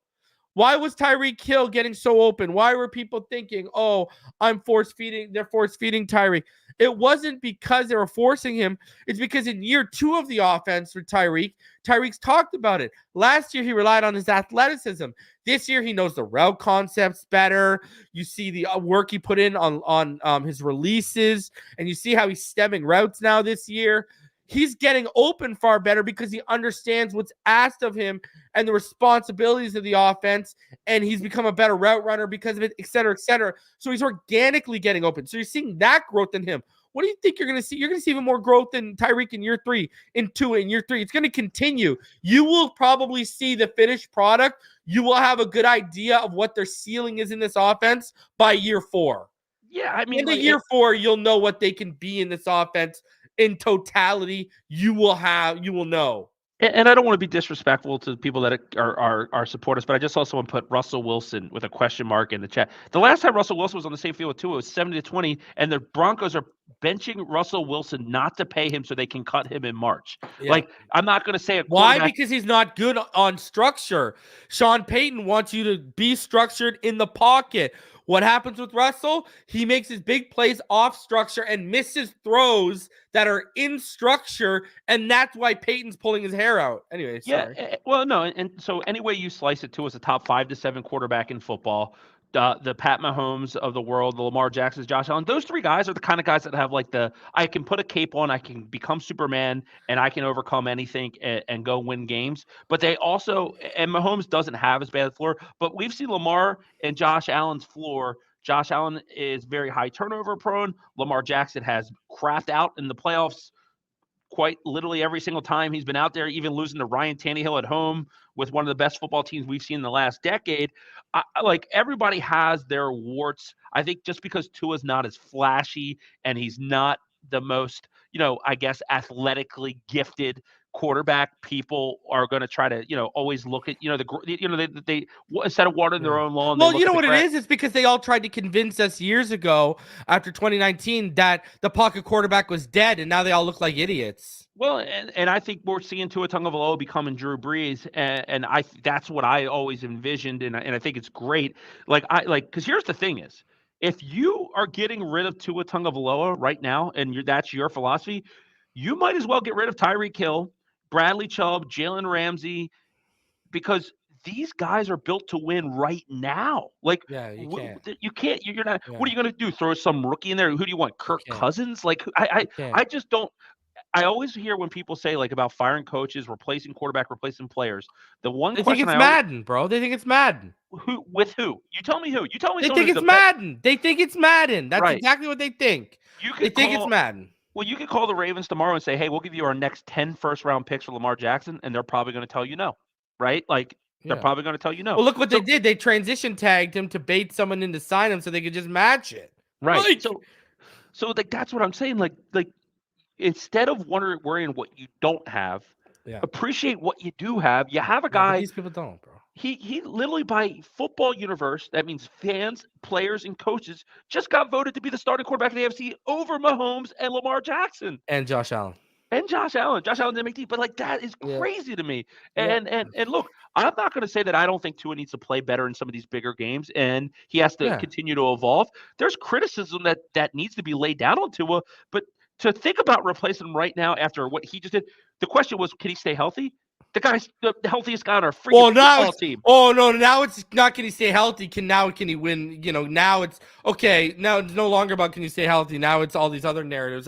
Why was Tyreek Hill getting so open? Why were people thinking, oh, they're force feeding Tyreek? It wasn't because they were forcing him. It's because in year 2 of the offense for Tyreek's talked about it. Last year, he relied on his athleticism. This year, he knows the route concepts better. You see the work he put in on his releases, and you see how he's stemming routes now this year. He's getting open far better because he understands what's asked of him and the responsibilities of the offense, and he's become a better route runner because of it, et cetera, et cetera. So he's organically getting open. So you're seeing that growth in him. What do you think you're going to see? You're going to see even more growth in Tyreek in year 3, in Tua in year 3. It's going to continue. You will probably see the finished product. You will have a good idea of what their ceiling is in this offense by year 4. Yeah, I mean, in the year 4, you'll know what they can be in this offense. In totality, you will know. And I don't want to be disrespectful to the people that are supporters, but I just saw someone put Russell Wilson with a question mark in the chat. The last time Russell Wilson was on the same field with Tua, it was 70-20, and the Broncos are benching Russell Wilson not to pay him so they can cut him in March. Yeah. Like, I'm not going to say why, because he's not good on structure. Sean Payton wants you to be structured in the pocket. What happens with Russell? He makes his big plays off structure and misses throws that are in structure, and that's why Peyton's pulling his hair out. Anyway, sorry. Yeah, well, no, and so any way you slice it, Tua is a top 5 to 7 quarterback in football. The Pat Mahomes of the world, the Lamar Jacksons, Josh Allen, those 3 guys are the kind of guys that have like I can put a cape on, I can become Superman, and I can overcome anything and go win games. But they also, and Mahomes doesn't have as bad a floor, but we've seen Lamar and Josh Allen's floor. Josh Allen is very high turnover prone. Lamar Jackson has crapped out in the playoffs quite literally every single time he's been out there, even losing to Ryan Tannehill at home with one of the best football teams we've seen in the last decade. Like, everybody has their warts. I think just because Tua's not as flashy and he's not the most, I guess, athletically gifted quarterback, people are going to try to, always look at, they instead of watering their own lawn. Well, you know what it is? It's because they all tried to convince us years ago after 2019 that the pocket quarterback was dead, and now they all look like idiots. Well, and I think we're seeing Tua Tagovailoa becoming Drew Brees, and that's what I always envisioned, and I think it's great. Because here's the thing is, if you are getting rid of Tua Tagovailoa right now, and that's your philosophy, you might as well get rid of Tyreek Hill, Bradley Chubb, Jalen Ramsey, because these guys are built to win right now. Like, yeah, you can't. You're not. Yeah. What are you going to do? Throw some rookie in there? Who do you want? Kirk Cousins? Like, I just don't. I always hear when people say like about firing coaches, replacing quarterback, replacing players. The one they think it's Madden, bro. They think it's Madden. Who with who? You tell me who. You tell me. They think it's Madden. They think it's Madden. That's right. Exactly what they think. They think it's Madden. Well, you could call the Ravens tomorrow and say, "Hey, we'll give you our next 10 first-round picks for Lamar Jackson," and they're probably going to tell you no, right? Like, they're probably going to tell you no. Well, look what they did. They transition tagged him to bait someone in to sign him so they could just match it. Right. Like, so like that's what I'm saying. Like instead of worrying what you don't have, appreciate what you do have. You have a guy. These people don't, bro. He literally, by Football Universe, that means fans, players, and coaches, just got voted to be the starting quarterback in the AFC over Mahomes and Lamar Jackson. And Josh Allen. Josh Allen didn't make deep, but like that is crazy to me. And look, I'm not going to say that I don't think Tua needs to play better in some of these bigger games, and he has to continue to evolve. There's criticism that needs to be laid down on Tua, but to think about replacing him right now after what he just did, the question was, can he stay healthy? The guy's the healthiest guy on our freaking football team. Oh, no, now it's not can he stay healthy. Can he win? Now it's okay. Now it's no longer about can you stay healthy. Now it's all these other narratives.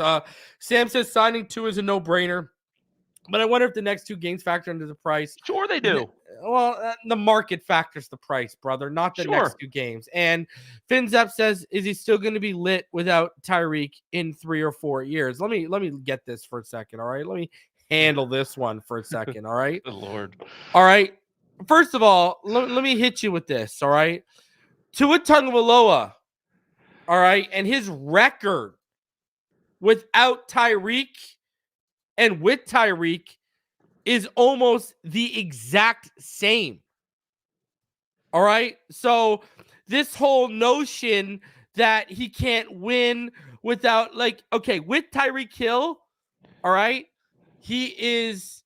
Sam says signing Tua is a no-brainer. But I wonder if the next 2 games factor into the price. Sure they do. Well, the market factors the price, brother, not the next 2 games. And FinZep says, is he still going to be lit without Tyreek in 3 or 4 years? Let me get this for a second, all right? Let me handle this one for a second. All right. Good Lord. All right. First of all, let me hit you with this. All right. Tua Tagovailoa. All right. And his record without Tyreek and with Tyreek is almost the exact same. All right. So this whole notion that he can't win without, like, okay, with Tyreek Hill, all right, he is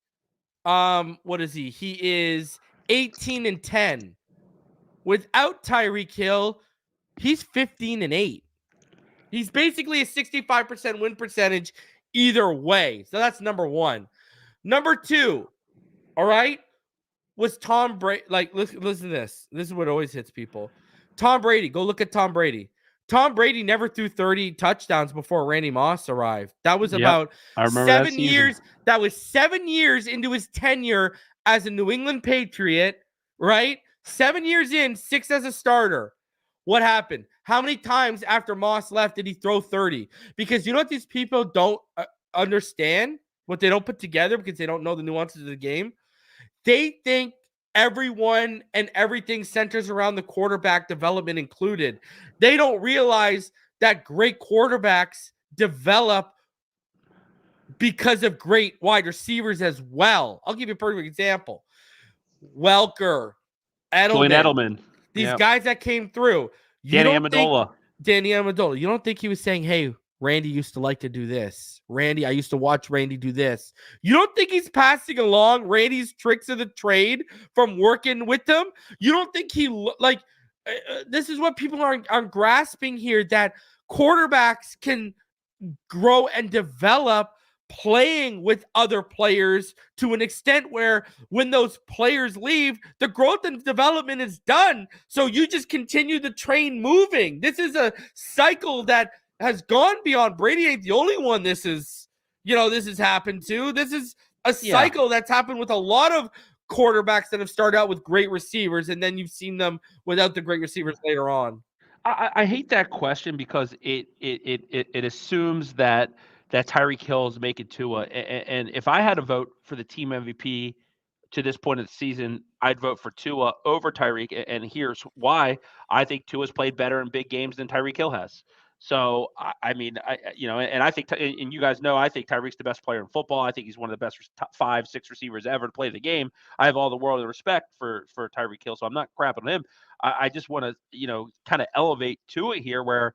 what is he? He is 18-10. Without Tyreek Hill, he's 15-8. He's basically a 65% win percentage either way. So that's number one. Number two, all right, was Tom Brady. Like, listen to this. This is what always hits people. Tom Brady. Go look at Tom Brady. Tom Brady never threw 30 touchdowns before Randy Moss arrived. That was about I remember 7 years. That was 7 years into his tenure as a New England Patriot, right? 7 years in, 6 as a starter. What happened? How many times after Moss left did he throw 30? Because you know what these people don't understand? What they don't put together because they don't know the nuances of the game? They think everyone and everything centers around the quarterback development included. They don't realize that great quarterbacks develop because of great wide receivers as well. I'll give you a perfect example. Welker, Edelman. These guys that came through. Danny Amendola. You don't think he was saying, hey, Randy used to like to do this. Randy, I used to watch Randy do this. You don't think he's passing along Randy's tricks of the trade from working with them? You don't think this is what people aren't grasping here, that quarterbacks can grow and develop playing with other players to an extent where when those players leave, the growth and development is done. So you just continue the train moving. This is a cycle that has gone beyond. Brady ain't the only one this has happened to. This is a cycle that's happened with a lot of quarterbacks that have started out with great receivers, and then you've seen them without the great receivers later on. I hate that question because it assumes that Tyreek Hill is making Tua. And if I had to vote for the team MVP to this point of the season, I'd vote for Tua over Tyreek. And here's why. I think Tua's played better in big games than Tyreek Hill has. So, I mean, and I think, and you guys know, I think Tyreek's the best player in football. I think he's one of the best top 5-6 receivers ever to play the game. I have all the world of respect for Tyreek Hill, so I'm not crapping on him. I just want to, kind of elevate Tua here where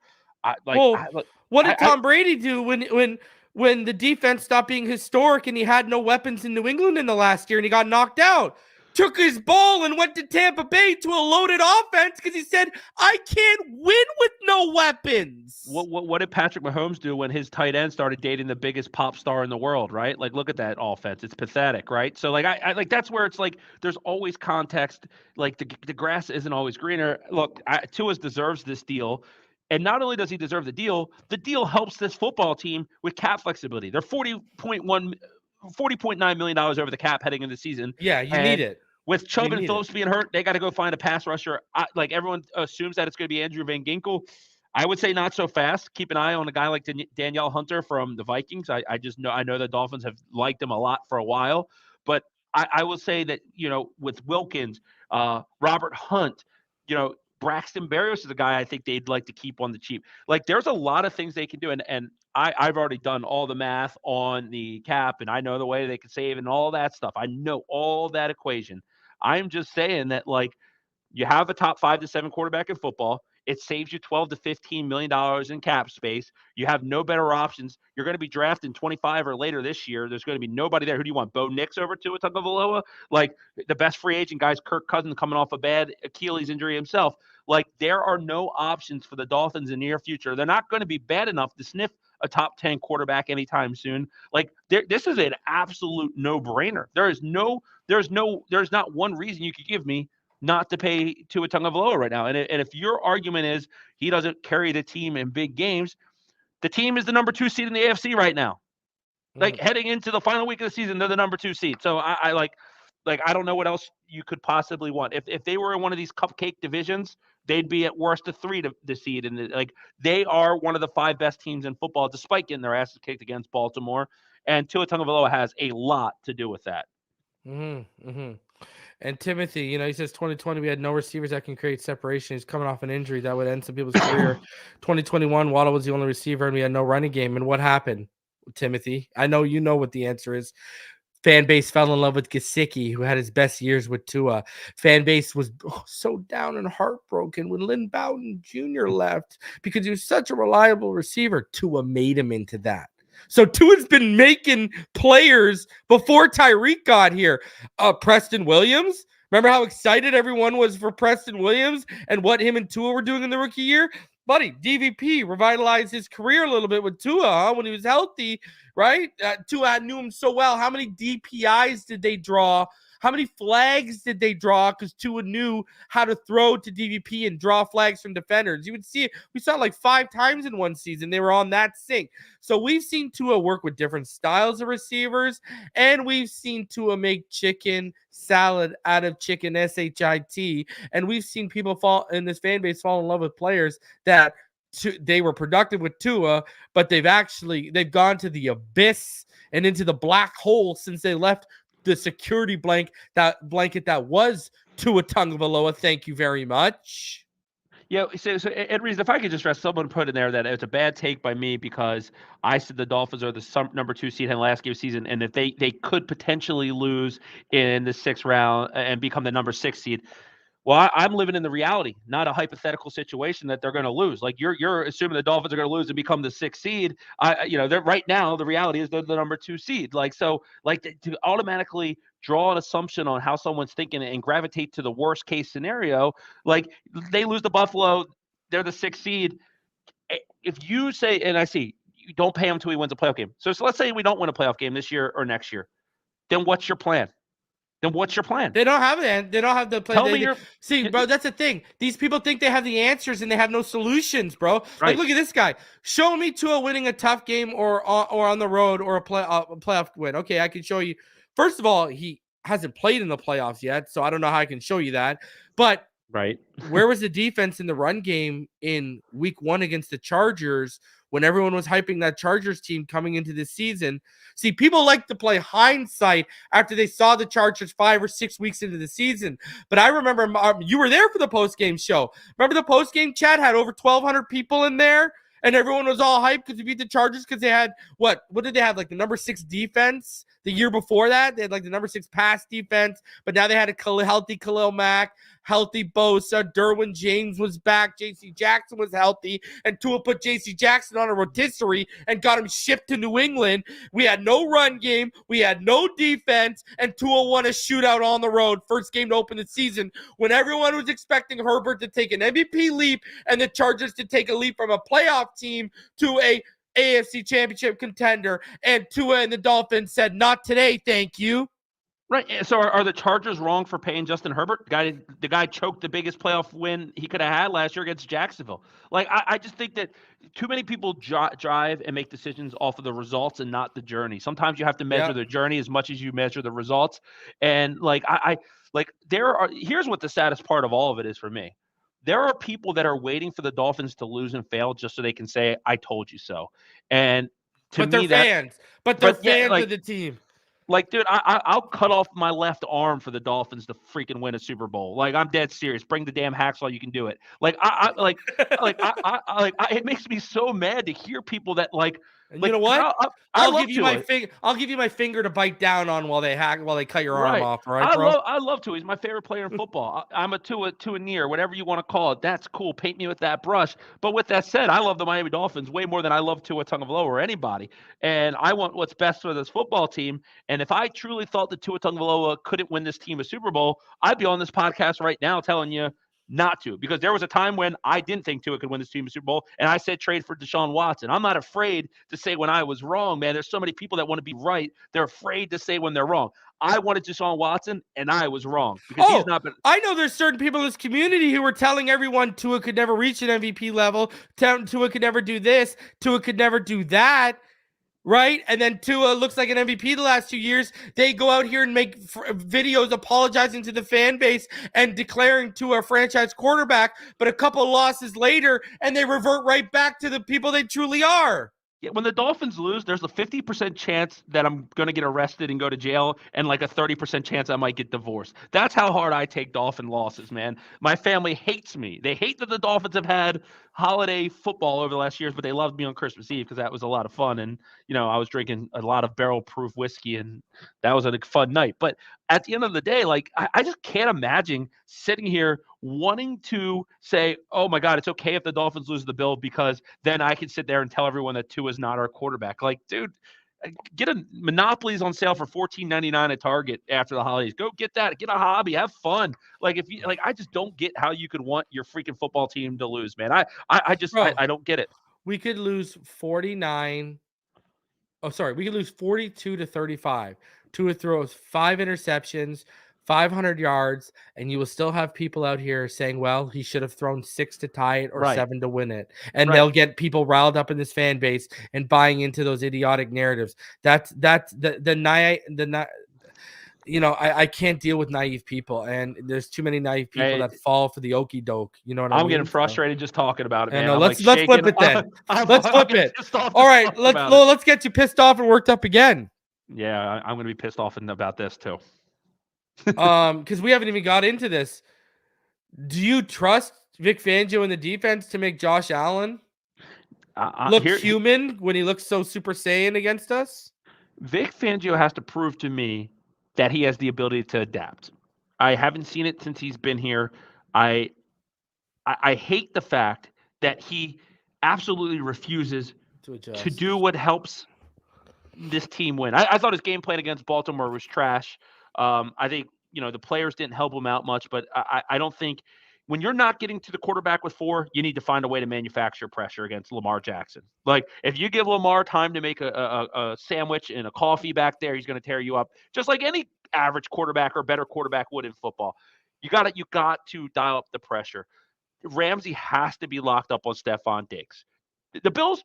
what did Tom Brady do when the defense stopped being historic and he had no weapons in New England in the last year and he got knocked out? Took his ball and went to Tampa Bay to a loaded offense because he said, I can't win with no weapons. What did Patrick Mahomes do when his tight end started dating the biggest pop star in the world, right? Like, look at that offense. It's pathetic, right? So, like, I like that's where it's like there's always context. Like, the grass isn't always greener. Look, Tua deserves this deal. And not only does he deserve the deal helps this football team with cap flexibility. They're $40.9 million over the cap heading into the season. Yeah, you need it. With Chubb and Phillips being hurt, they got to go find a pass rusher. Like everyone assumes that it's going to be Andrew Van Ginkel. I would say not so fast. Keep an eye on a guy like Danielle Hunter from the Vikings. I know the Dolphins have liked him a lot for a while. But I will say that, with Wilkins, Robert Hunt, Braxton Berrios is a guy I think they'd like to keep on the cheap. Like, there's a lot of things they can do. And I've already done all the math on the cap, and I know the way they can save and all that stuff. I know all that equation. I'm just saying that, like, you have a top 5 to 7 quarterback in football. It saves you $12 to $15 million in cap space. You have no better options. You're going to be drafting 25 or later this year. There's going to be nobody there. Who do you want? Bo Nix over Tua Tagovailoa? Like, the best free agent guys, Kirk Cousins coming off a bad Achilles injury himself. Like, there are no options for the Dolphins in the near future. They're not going to be bad enough to sniff a top 10 quarterback anytime soon. Like, this is an absolute no-brainer. There's not one reason you could give me not to pay Tua Tagovailoa right now. And if your argument is he doesn't carry the team in big games, the team is the number 2 seed in the AFC right now. Like, heading into the final week of the season, they're the number 2 seed. So I don't know what else you could possibly want. If they were in one of these cupcake divisions, they'd be at worst a 3 to the seed. And they are one of the 5 best teams in football, despite getting their asses kicked against Baltimore. And Tua Tagovailoa has a lot to do with that. And Timothy, he says 2020 we had no receivers that can create separation. He's coming off an injury that would end some people's career. 2021, Waddle was the only receiver, and we had no running game. And what happened, Timothy? I know you know what the answer is. Fan base fell in love with Gesicki, who had his best years with Tua. Fan base was so down and heartbroken when Lynn Bowden Jr. left because he was such a reliable receiver. Tua made him into that. So Tua's been making players before Tyreek got here. Preston Williams. Remember how excited everyone was for Preston Williams and what him and Tua were doing in the rookie year? Buddy, DVP revitalized his career a little bit with Tua when he was healthy, right? Tua knew him so well. How many DPIs did they draw? How many flags did they draw? Because Tua knew how to throw to DVP and draw flags from defenders. You would see it. We saw it like 5 times in one season. They were on that sync. So we've seen Tua work with different styles of receivers, and we've seen Tua make chicken salad out of chicken, SHIT. And we've seen people fall in this fan base fall in love with players that they were productive with Tua, but they've gone to the abyss and into the black hole since they left the security blanket that was Tua Tagovailoa. Thank you very much. Yeah, so Ed Reason, if I could just stress, someone put in there that it's a bad take by me because I said the Dolphins are the number 2 seed in last game season, and if they could potentially lose in the 6th round and become the number 6 seed. Well, I'm living in the reality, not a hypothetical situation that they're going to lose. Like you're assuming the Dolphins are going to lose and become the 6th seed. They're right now. The reality is they're the number 2 seed. To automatically draw an assumption on how someone's thinking and gravitate to the worst case scenario, like they lose to Buffalo, they're the 6th seed. If you say, and I see, you don't pay him until he wins a playoff game. So let's say we don't win a playoff game this year or next year. Then what's your plan? Then what's your plan? They don't have it. They don't have the plan. See, bro, that's the thing. These people think they have the answers and they have no solutions, bro. Right. Like, look at this guy. Show me Tua winning a tough game or on the road or a playoff win. Okay, I can show you. First of all, he hasn't played in the playoffs yet, so I don't know how I can show you that. But right, where was the defense in the run game in week 1 against the Chargers when everyone was hyping that Chargers team coming into this season? See, people like to play hindsight after they saw the Chargers 5 or 6 weeks into the season. But I remember you were there for the post-game show. Remember the post-game chat had over 1,200 people in there? And everyone was all hyped because they beat the Chargers because they had, what did they have, like the number 6 defense the year before that? They had like the number 6 pass defense, but now they had a healthy Khalil Mack, healthy Bosa, Derwin James was back, J.C. Jackson was healthy, and Tua put J.C. Jackson on a rotisserie and got him shipped to New England. We had no run game, we had no defense, and Tua won a shootout on the road, first game to open the season, when everyone was expecting Herbert to take an MVP leap and the Chargers to take a leap from a playoff team to a AFC championship contender, and Tua and the Dolphins said, not today, thank you. Right. So are the Chargers wrong for paying Justin Herbert? The guy choked the biggest playoff win he could have had last year against Jacksonville. Like, I just think that too many people drive and make decisions off of the results and not the journey. Sometimes you have to measure the journey as much as you measure the results. And here's what the saddest part of all of it is for me. There are people that are waiting for the Dolphins to lose and fail just so they can say, I told you so. And they're fans of the team. Like, dude, I'll cut off my left arm for the Dolphins to freaking win a Super Bowl. Like, I'm dead serious. Bring the damn hacksaw, you can do it. It makes me so mad to hear people that you know what? I'll give you my finger to bite down on while they cut your arm off. All right, bro. I love Tua. He's my favorite player in football. I'm a Tua near, whatever you want to call it. That's cool. Paint me with that brush. But with that said, I love the Miami Dolphins way more than I love Tua Tagovailoa or anybody. And I want what's best for this football team. And if I truly thought that Tua Tagovailoa couldn't win this team a Super Bowl, I'd be on this podcast right now telling you not to, because there was a time when I didn't think Tua could win this team a Super Bowl, and I said trade for Deshaun Watson. I'm not afraid to say when I was wrong, man. There's so many people that want to be right. They're afraid to say when they're wrong. I wanted Deshaun Watson, and I was wrong. Because he's not been. I know there's certain people in this community who were telling everyone Tua could never reach an MVP level, Tua could never do this, Tua could never do that. Right? And then Tua looks like an MVP the last 2 years. They go out here and make videos apologizing to the fan base and declaring Tua a franchise quarterback, but a couple losses later, and they revert right back to the people they truly are. Yeah, when the Dolphins lose, there's a 50% chance that I'm going to get arrested and go to jail, and like a 30% chance I might get divorced. That's how hard I take Dolphin losses, man. My family hates me. They hate that the Dolphins have had holiday football over the last years, but they loved me on Christmas Eve because that was a lot of fun. And, I was drinking a lot of barrel-proof whiskey, and that was a fun night. But at the end of the day, like, I just can't imagine sitting here wanting to say, oh my God, it's okay if the Dolphins lose the bill because then I can sit there and tell everyone that Tua is not our quarterback. Like, dude, get a Monopoly's on sale for $14.99 at Target after the holidays. Go get that. Get a hobby. Have fun. Like, if you like, I just don't get how you could want your freaking football team to lose, man. I don't get it. We could lose 49. Oh, sorry. We could lose 42-35. Tua throws 5 interceptions, 500 yards, and you will still have people out here saying, well, he should have thrown 6 to tie it or Right. 7 to win it. And Right. they'll get people riled up in this fan base and buying into those idiotic narratives. That's I can't deal with naive people, and there's too many naive people that fall for the okie doke. You know what I mean? I'm getting frustrated just talking about it, man. No, let's flip it then. Let's flip it. All right, let's get you pissed off and worked up again. Yeah, I'm gonna be pissed off about this too. Because we haven't even got into this. Do you trust Vic Fangio in the defense to make Josh Allen look human when he looks so Super Saiyan against us? Vic Fangio has to prove to me that he has the ability to adapt. I haven't seen it since he's been here. I hate the fact that he absolutely refuses to do what helps this team win. I thought his game plan against Baltimore was trash. I think, the players didn't help him out much, but I don't think when you're not getting to the quarterback with 4, you need to find a way to manufacture pressure against Lamar Jackson. Like, if you give Lamar time to make a sandwich and a coffee back there, he's going to tear you up, just like any average quarterback or better quarterback would in football. You got to dial up the pressure. Ramsey has to be locked up on Stephon Diggs. The Bills,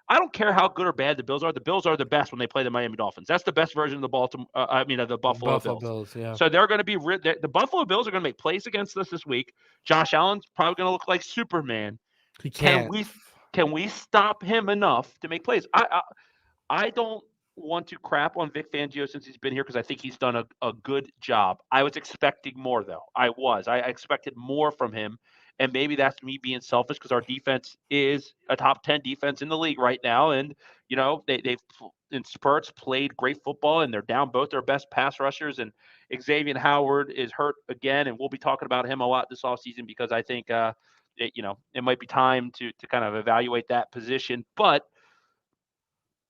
I don't care how good or bad the Bills are. The Bills are the best when they play the Miami Dolphins. That's the best version of the Buffalo Bills. Yeah. So they're going to be the Buffalo Bills are going to make plays against us this week. Josh Allen's probably going to look like Superman. He can't. Can we stop him enough to make plays? I don't want to crap on Vic Fangio since he's been here because I think he's done a good job. I was expecting more though. I expected more from him. And maybe that's me being selfish because our defense is a top 10 defense in the league right now. And, they've in spurts played great football, and they're down both their best pass rushers. And Xavier Howard is hurt again. And we'll be talking about him a lot this offseason because I think, it might be time to kind of evaluate that position. But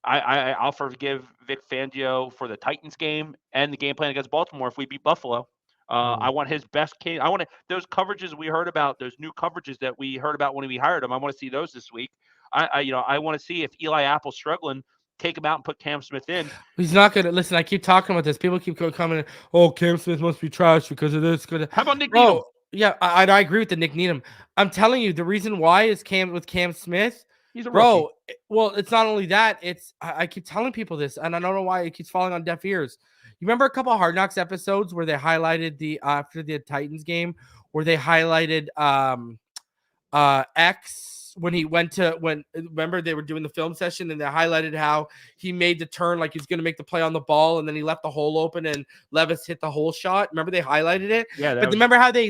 I'll forgive Vic Fangio for the Titans game and the game plan against Baltimore if we beat Buffalo. I want his best case. I want those coverages we heard about, those new coverages that we heard about when we hired him. I want to see those this week. I want to see if Eli Apple's struggling, take him out and put Cam Smith in. He's not going to listen. I keep talking about this. People keep coming. Oh, Cam Smith must be trash because of this. How about Nick Needham? Yeah, I agree with the Nick Needham. I'm telling you, the reason why is Cam Smith. He's a rookie. Well, it's not only that. It's I keep telling people this, and I don't know why it keeps falling on deaf ears. You remember a couple of Hard Knocks episodes where they highlighted after the Titans game, where they highlighted X remember they were doing the film session and they highlighted how he made the turn like he's going to make the play on the ball and then he left the hole open and Levis hit the hole shot. Remember they highlighted it? Yeah. Remember how they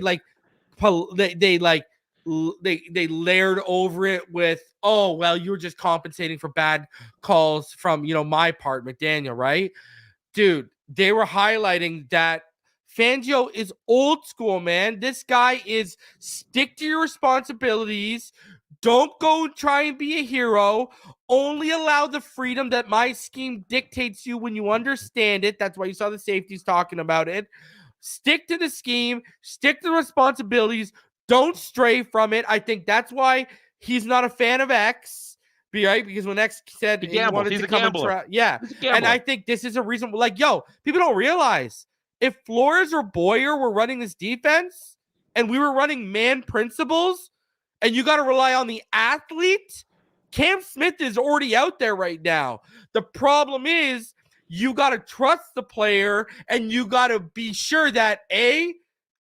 they layered over it with, oh, well, you were just compensating for bad calls from, my part, McDaniel, right? Dude, they were highlighting that Fangio is old school, man. This guy is stick to your responsibilities. Don't go try and be a hero. Only allow the freedom that my scheme dictates you when you understand it. That's why you saw the safeties talking about it. Stick to the scheme. Stick to the responsibilities. Don't stray from it. I think that's why he's not a fan of X. Right? Because when X said he wanted to come and try, and I think this is a reason. Like, people don't realize if Flores or Boyer were running this defense and we were running man principles, and you got to rely on the athlete, Cam Smith is already out there right now. The problem is you got to trust the player, and you got to be sure that A,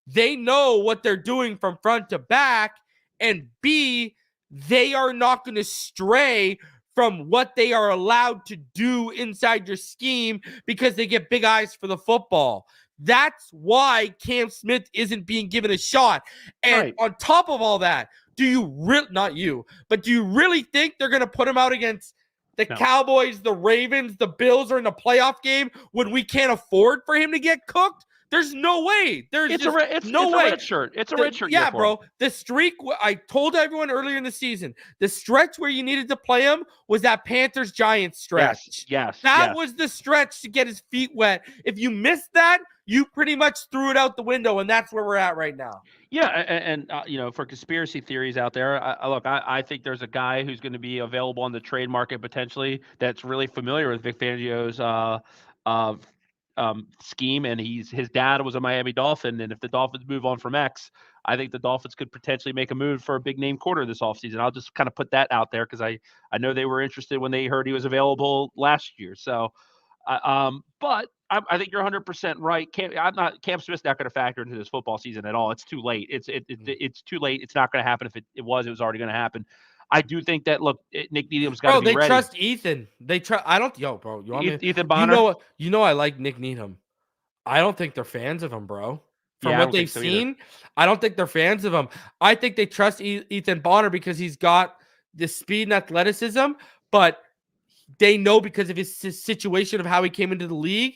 they know what they're doing from front to back, and B, they are not going to stray from what they are allowed to do inside your scheme because they get big eyes for the football. That's why Cam Smith isn't being given a shot. And on top of all that, do you really think they're going to put him out against the Cowboys, the Ravens, the Bills are in the playoff game when we can't afford for him to get cooked? There's no way. It's a red shirt. It's a red shirt. Yeah, bro. The streak, I told everyone earlier in the season, the stretch where you needed to play him was that Panthers-Giants stretch. Yes. That was the stretch to get his feet wet. If you missed that, you pretty much threw it out the window, and that's where we're at right now. Yeah, and for conspiracy theories out there, I think there's a guy who's going to be available on the trade market potentially that's really familiar with Vic Fangio's scheme, and his dad was a Miami Dolphin, and if the Dolphins move on from X, I think the Dolphins could potentially make a move for a big name corner this offseason. I'll just kind of put that out there because I know they were interested when they heard he was available last year. So, but I think you're 100% right. Cam Smith's not going to factor into this football season at all. It's too late. It's too late. It's not going to happen. If it was already going to happen. I do think that Nick Needham's got to be ready. They trust Ethan. I don't. Yo, bro, you want Ethan Bonner? You know I like Nick Needham. I don't think they're fans of him, bro. From what they've seen, I don't think they're fans of him. I think they trust Ethan Bonner because he's got the speed and athleticism, but they know because of his situation of how he came into the league.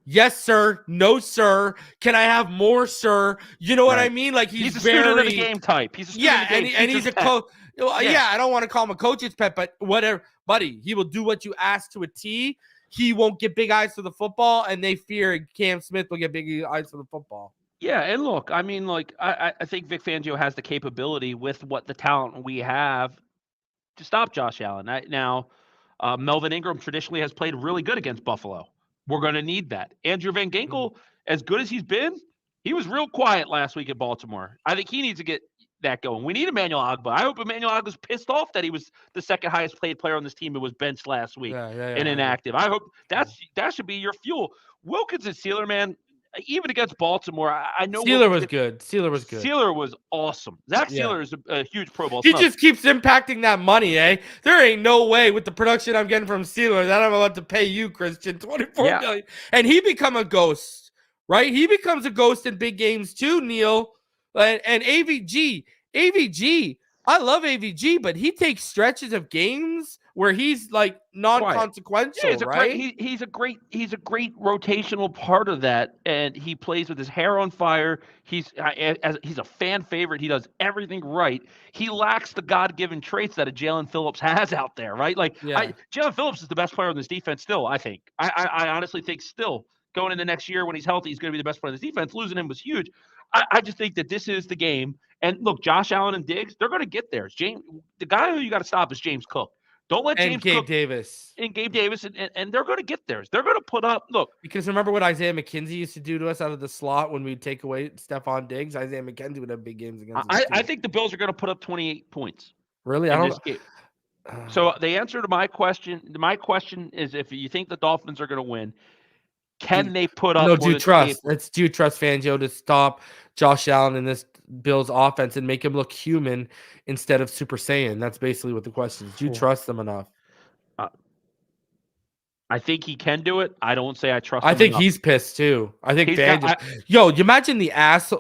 Yes, sir. No, sir. Can I have more, sir? You know what I mean? Like he's a very student of the game type. He's a student of the game. and he's a coach. Yeah, I don't want to call him a coach's pet, but whatever, buddy. He will do what you ask to a T. He won't get big eyes for the football, and they fear Cam Smith will get big eyes for the football. Yeah, and look, I mean, like I think Vic Fangio has the capability with what the talent we have to stop Josh Allen. Now, Melvin Ingram traditionally has played really good against Buffalo. We're going to need that. Andrew Van Ginkel, as good as he's been, he was real quiet last week at Baltimore. I think he needs to get that going. We need Emmanuel Ogbah. I hope Emmanuel Ogbah's pissed off that he was the second highest paid player on this team and was benched last week and inactive. I hope that should be your fuel. Wilkins and Sealer, man, even against Baltimore, I know Sealer was good. Sealer was awesome. Zach Sealer is a huge Pro Bowl. He just keeps impacting that money, eh? There ain't no way with the production I'm getting from Sealer that I'm about to pay you, Christian, $24 million. And he become a ghost, right? He becomes a ghost in big games too, Neil. And AVG, I love AVG, but he takes stretches of games where he's like non-consequential, right? He's a great rotational part of that, and he plays with his hair on fire. He's a fan favorite. He does everything right. He lacks the God-given traits that a Jalen Phillips has out there, right? Jalen Phillips is the best player on this defense still, I think. I honestly think still going into next year when he's healthy, he's going to be the best player on this defense. Losing him was huge. I just think that this is the game. And look, Josh Allen and Diggs, they're going to get there. The guy who you got to stop is James Cook. Don't let James Cook and Gabe Davis, and they're going to get theirs. They're going to put up. Look, because remember what Isaiah McKenzie used to do to us out of the slot when we'd take away Stephon Diggs. Isaiah McKenzie would have big games against us. I think the Bills are going to put up 28 points. Really, I don't. So the answer to my question is, if you think the Dolphins are going to win, can they put up? No, do you trust Fangio to stop Josh Allen in this Bills offense and make him look human instead of Super Saiyan? That's basically what the question is. Do you trust them enough? I think he can do it. I don't say I trust him I think enough. He's pissed too. I think Fangio. You imagine the ass.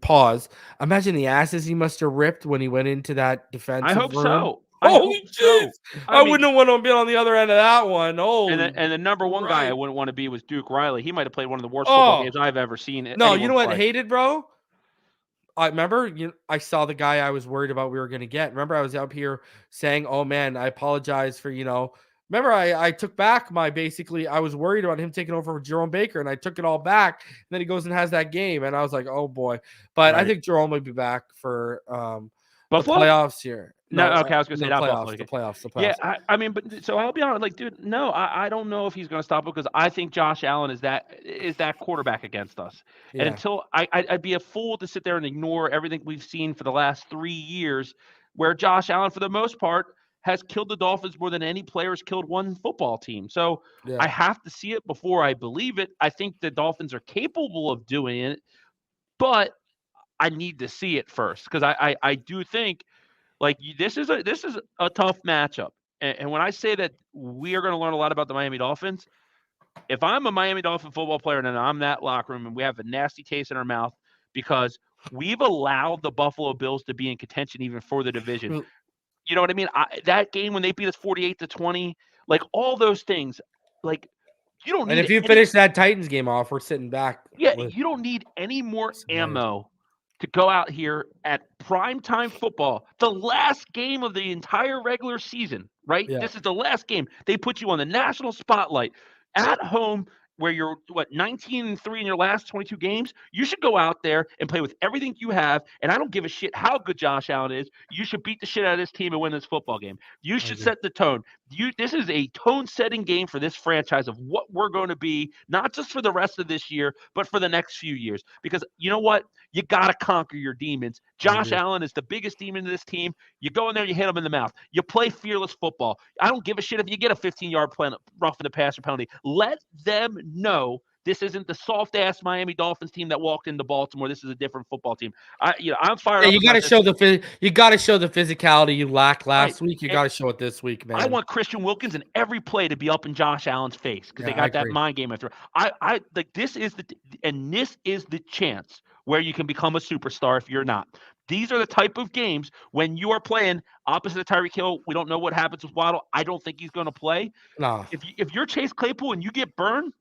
Pause. Imagine the asses he must have ripped when he went into that defensive I hope room. So. Holy jeez! I wouldn't have wanted to be on the other end of that one. And the number one guy I wouldn't want to be was Duke Riley. He might have played one of the worst football games I've ever seen. No, you know what? Hated, bro. I remember. I saw the guy I was worried about we were going to get. Remember, I was up here saying, "Oh man, I apologize for Remember, I took back I was worried about him taking over for Jerome Baker, and I took it all back. And then he goes and has that game, and I was like, "Oh boy!" But I think Jerome will be back for the playoffs here. I was going to say not Buffalo. The playoffs. Yeah, I mean, but so I'll be honest, dude, no, I don't know if he's going to stop it because I think Josh Allen is that quarterback against us. Yeah. And until I'd be a fool to sit there and ignore everything we've seen for the last 3 years, where Josh Allen, for the most part, has killed the Dolphins more than any player has killed one football team. So I have to see it before I believe it. I think the Dolphins are capable of doing it, but I need to see it first because I do think. This is a tough matchup, And when I say that we are going to learn a lot about the Miami Dolphins, if I'm a Miami Dolphin football player and I'm that locker room and we have a nasty taste in our mouth because we've allowed the Buffalo Bills to be in contention even for the division. You know what I mean? That game when they beat us 48-20, like all those things, like you don't need. And if you finish that Titans game off, we're sitting back. Yeah, you don't need any more ammo to go out here at primetime football, the last game of the entire regular season, right? Yeah. This is the last game. They put you on the national spotlight at home where you're, 19-3 in your last 22 games. You should go out there and play with everything you have, and I don't give a shit how good Josh Allen is. You should beat the shit out of this team and win this football game. You should set the tone. This is a tone-setting game for this franchise of what we're going to be, not just for the rest of this year, but for the next few years. Because you know what? You got to conquer your demons. Josh Allen is the biggest demon of this team. You go in there, you hit him in the mouth. You play fearless football. I don't give a shit if you get a 15-yard roughing the passer penalty. Let them know this isn't the soft-ass Miami Dolphins team that walked into Baltimore. This is a different football team. I'm fired up. You got to show the physicality you lacked last week. You got to show it this week, man. I want Christian Wilkins in every play to be up in Josh Allen's face because they got that mind game after. This is the chance where you can become a superstar if you're not. These are the type of games when you are playing opposite of Tyreek Hill. We don't know what happens with Waddle. I don't think he's going to play. No. If you're Chase Claypool and you get burned,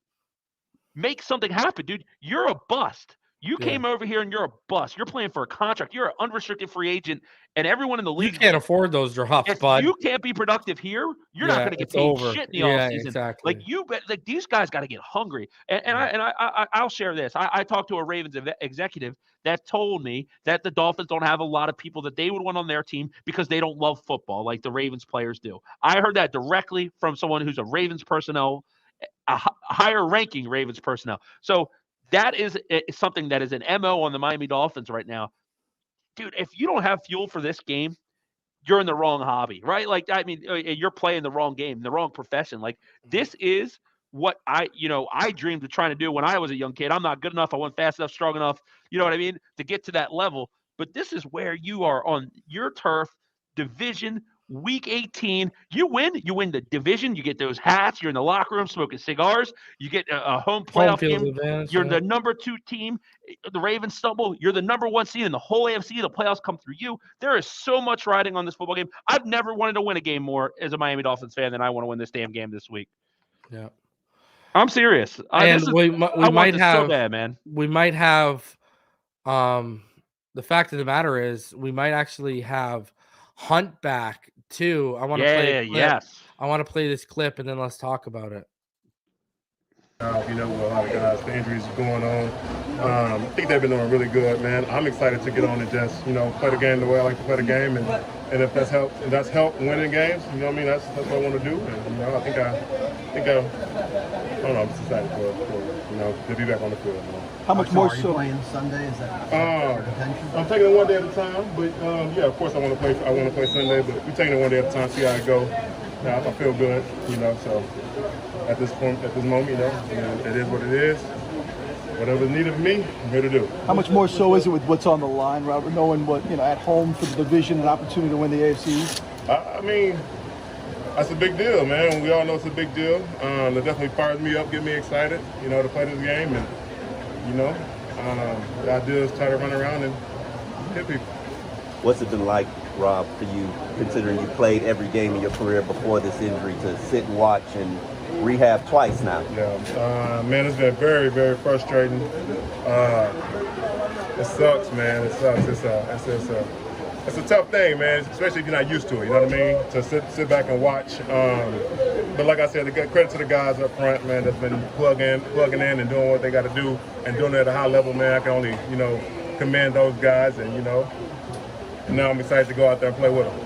make something happen, dude. You're a bust. You came over here and you're a bust. You're playing for a contract. You're an unrestricted free agent, and everyone in the league. You can't afford those drops, if bud. you can't be productive here, you're not going to get paid shit in the offseason. Exactly. Like these guys got to get hungry. I'll share this. I talked to a Ravens executive that told me that the Dolphins don't have a lot of people that they would want on their team because they don't love football like the Ravens players do. I heard that directly from someone who's a Ravens personnel, a higher ranking Ravens personnel. So that is something that is an MO on the Miami Dolphins right now. Dude, if you don't have fuel for this game, you're in the wrong hobby, right? Like, I mean, you're playing the wrong game, the wrong profession. Like, this is what I dreamed of trying to do when I was a young kid. I'm not good enough. I wasn't fast enough, strong enough, you know what I mean, to get to that level. But this is where you are on your turf, division, Week 18, you win the division. You get those hats. You're in the locker room smoking cigars. You get a home playoff game. Advantage, you're the number 2 team. The Ravens stumble. You're the number 1 seed in the whole AFC. The playoffs come through you. There is so much riding on this football game. I've never wanted to win a game more as a Miami Dolphins fan than I want to win this damn game this week. Yeah, I'm serious. And we might have so bad, man. We might have. The fact of the matter is, we might actually have Hunt back too. I want to play. I want to play this clip, and then let's talk about it. With a lot of guys, the injuries going on. I think they've been doing really good, man. I'm excited to get on and just, play the game the way I like to play the game, and if that's help winning games, you know what I mean? That's what I want to do, and I think I'm just excited for to be back on the field. How much more so? Are you playing Sunday? Is that I'm taking it one day at a time, but yeah, of course I want to play Sunday, but we're taking it one day at a time, see how it goes. I feel good, so at this moment, it is what it is. Whatever's needed of me, I'm here to do. How much more so is it with what's on the line, Robert, knowing what, at home for the division, an opportunity to win the AFC? I mean, that's a big deal, man. We all know it's a big deal. It definitely fires me up, get me excited, to play this game. And, the idea is try to run around and hit people. What's it been like, Rob, for you, considering you played every game in your career before this injury, to sit and watch and rehab twice now? Yeah, man, it's been very, very frustrating. It sucks, man. It sucks. It's a tough thing, man, especially if you're not used to it, you know what I mean? To sit back and watch. But like I said, credit to the guys up front, man, that's been plugging in and doing what they got to do and doing it at a high level, man. I can only, commend those guys, and, now I'm excited to go out there and play with them.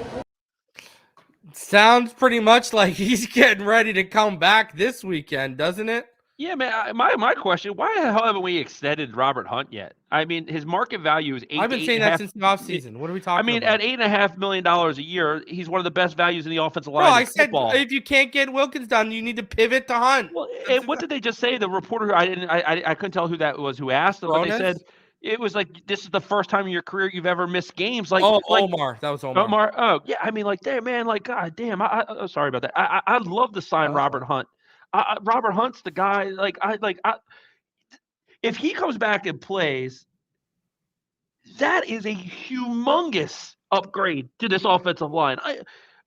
Sounds pretty much like he's getting ready to come back this weekend, doesn't it? Yeah, man. My question: why the hell haven't we extended Robert Hunt yet? I mean, his market value is $8. I've been saying that since the offseason. What are we talking about? At $8.5 million a year, he's one of the best values in the offensive line. I said if you can't get Wilkins done, you need to pivot to Hunt. Well, what did they just say? The reporter, I couldn't tell who that was who asked them, but they said it was like, this is the first time in your career you've ever missed games. Omar. That was Omar. Omar. Oh, yeah. I mean, like, damn, man, like, God damn. I'm sorry about that. I'd love to sign Robert Hunt. Robert Hunt's the guy. If he comes back and plays, that is a humongous upgrade to this offensive line.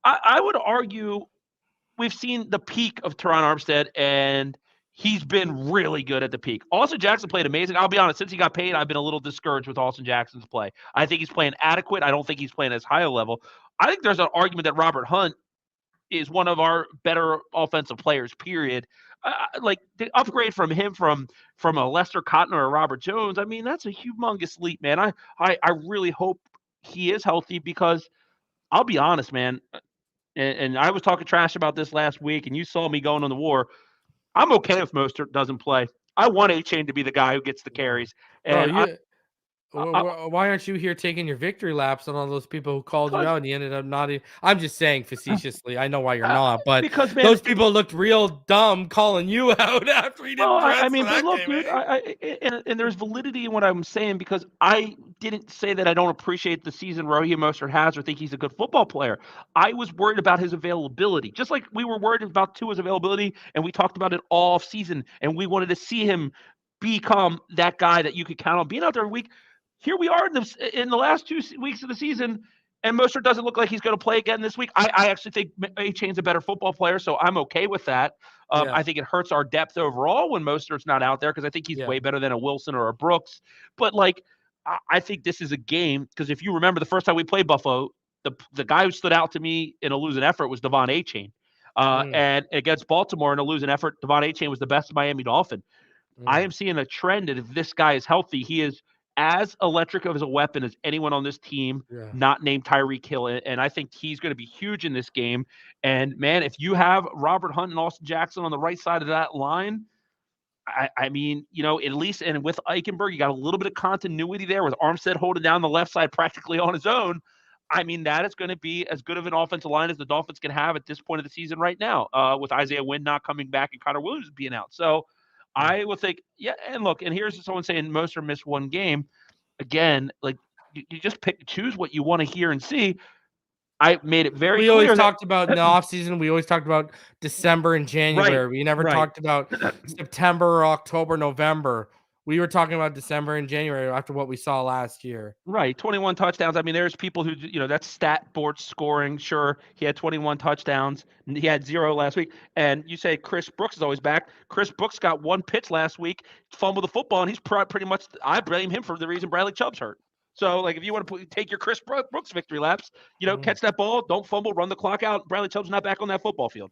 I would argue we've seen the peak of Terron Armstead, and he's been really good at the peak. Austin Jackson played amazing. I'll be honest, since he got paid, I've been a little discouraged with Austin Jackson's play. I think he's playing adequate. I don't think he's playing as high a level. I think there's an argument that Robert Hunt is one of our better offensive players, period. Like the upgrade from him from a Lester Cotton or a Robert Jones, I mean, that's a humongous leap, man. I really hope he is healthy, because I'll be honest, man, and I was talking trash about this last week, and you saw me going on the war. I'm okay if Mostert doesn't play. I want A-Chain to be the guy who gets the carries. And why aren't you here taking your victory laps on all those people who called you out and you ended up not? I'm just saying facetiously. I know why you're not, but because, man, those people looked real dumb calling you out after he didn't dress. I mean, but look, dude, and there's validity in what I'm saying, because I didn't say that I don't appreciate the season Raheem Mostert has or think he's a good football player. I was worried about his availability, just like we were worried about Tua's availability, and we talked about it all season, and we wanted to see him become that guy that you could count on being out there every week. Here we are in the last 2 weeks of the season, and Mostert doesn't look like he's going to play again this week. I actually think A-Chain's a better football player, so I'm okay with that. I think it hurts our depth overall when Mostert's not out there, because I think he's way better than a Wilson or a Brooks. But, like, I think this is a game, because if you remember the first time we played Buffalo, the guy who stood out to me in a losing effort was Devon A-Chain. And against Baltimore in a losing effort, Devon A-Chain was the best Miami Dolphin. I am seeing a trend that if this guy is healthy, he is as electric of as a weapon as anyone on this team, not named Tyreek Hill. And I think he's going to be huge in this game. And, man, if you have Robert Hunt and Austin Jackson on the right side of that line, I mean, you know, at least, and with Eichenberg, you got a little bit of continuity there with Armstead holding down the left side practically on his own. I mean, that is going to be as good of an offensive line as the Dolphins can have at this point of the season right now, with Isaiah Wynn not coming back and Connor Williams being out. So I would think, and look, and here's someone saying Mostert missed one game. Again, like, you just choose what you want to hear and see. I made it very clear. We always talked about in the offseason, we always talked about December and January. We never talked about September, October, November. We were talking about December and January after what we saw last year. Right. 21 touchdowns. I mean, there's people who, you know, that's stat board scoring. Sure. He had 21 touchdowns. He had 0 last week. And you say Chris Brooks is always back. Chris Brooks got 1 pitch last week, fumbled the football, and he's pretty much, I blame him for the reason Bradley Chubb's hurt. So, like, if you want to take your Chris Brooks victory laps, you know, catch that ball, don't fumble, run the clock out. Bradley Chubb's not back on that football field.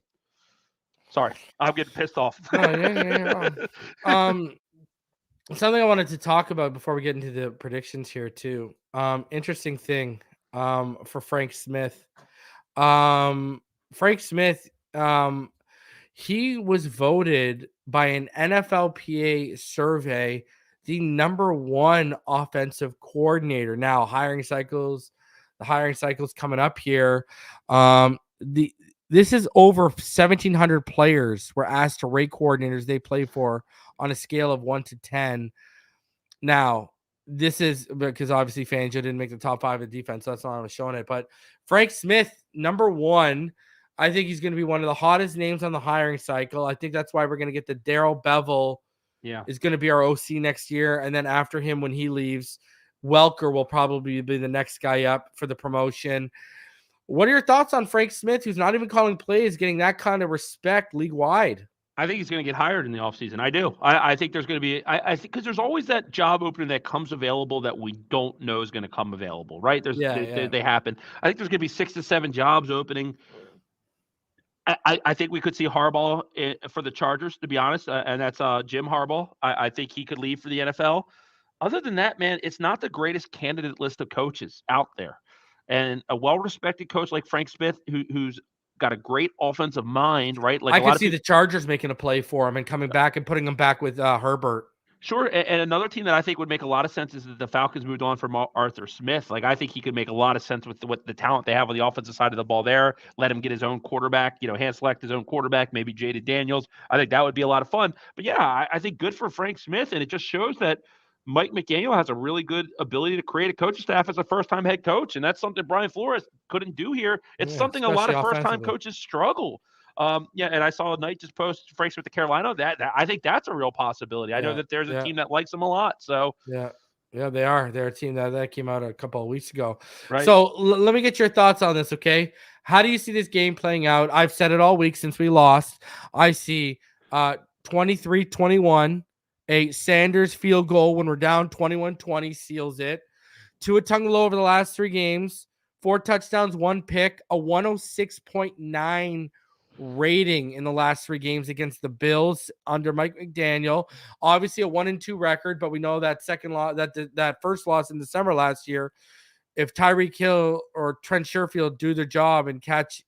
Sorry. I'm getting pissed off. Something I wanted to talk about before we get into the predictions here too. Interesting thing for Frank Smith. Frank Smith, he was voted by an NFLPA survey the #1 offensive coordinator. Now, the hiring cycle's coming up here. This is over 1,700 players were asked to rate coordinators they play for on a scale of 1 to 10. Now, this is because obviously Fangio didn't make the top 5 of defense. So that's not why I was showing it. But Frank Smith, #1, I think he's going to be one of the hottest names on the hiring cycle. I think that's why we're going to get the Darrell Bevel. Is going to be our OC next year. And then after him, when he leaves, Welker will probably be the next guy up for the promotion. What are your thoughts on Frank Smith, who's not even calling plays, getting that kind of respect league-wide? I think he's going to get hired in the offseason. I do. I think there's going to be – I think because there's always that job opening that comes available that we don't know is going to come available, right? They happen. I think there's going to be 6 to 7 jobs opening. I think we could see Harbaugh for the Chargers, to be honest, and that's Jim Harbaugh. I think he could leave for the NFL. Other than that, man, it's not the greatest candidate list of coaches out there. And a well-respected coach like Frank Smith, who's got a great offensive mind, right? Like, I could see the Chargers making a play for him and coming back and putting him back with Herbert. Sure, and another team that I think would make a lot of sense is that the Falcons moved on from Arthur Smith. Like, I think he could make a lot of sense with the talent they have on the offensive side of the ball there. Let him get his own quarterback, you know, hand select his own quarterback, maybe Jaden Daniels. I think that would be a lot of fun. But, yeah, I think good for Frank Smith, and it just shows that Mike McDaniel has a really good ability to create a coaching staff as a first-time head coach, and that's something Brian Flores couldn't do here. It's something a lot of first-time coaches struggle. And I saw Knight just post Franks with the Carolina. That I think that's a real possibility. I know that there's a team that likes him a lot. So yeah, they are. They're a team that came out a couple of weeks ago. Right. So let me get your thoughts on this, okay? How do you see this game playing out? I've said it all week since we lost. I see 23-21. A Sanders field goal when we're down 21-20 seals it. Tua Tagovailoa over the last 3 games, 4 touchdowns, 1 pick, a 106.9 rating in the last 3 games against the Bills under Mike McDaniel. Obviously a 1-2 record, but we know that that first loss in December last year, if Tyreek Hill or Trent Sherfield do their job and catch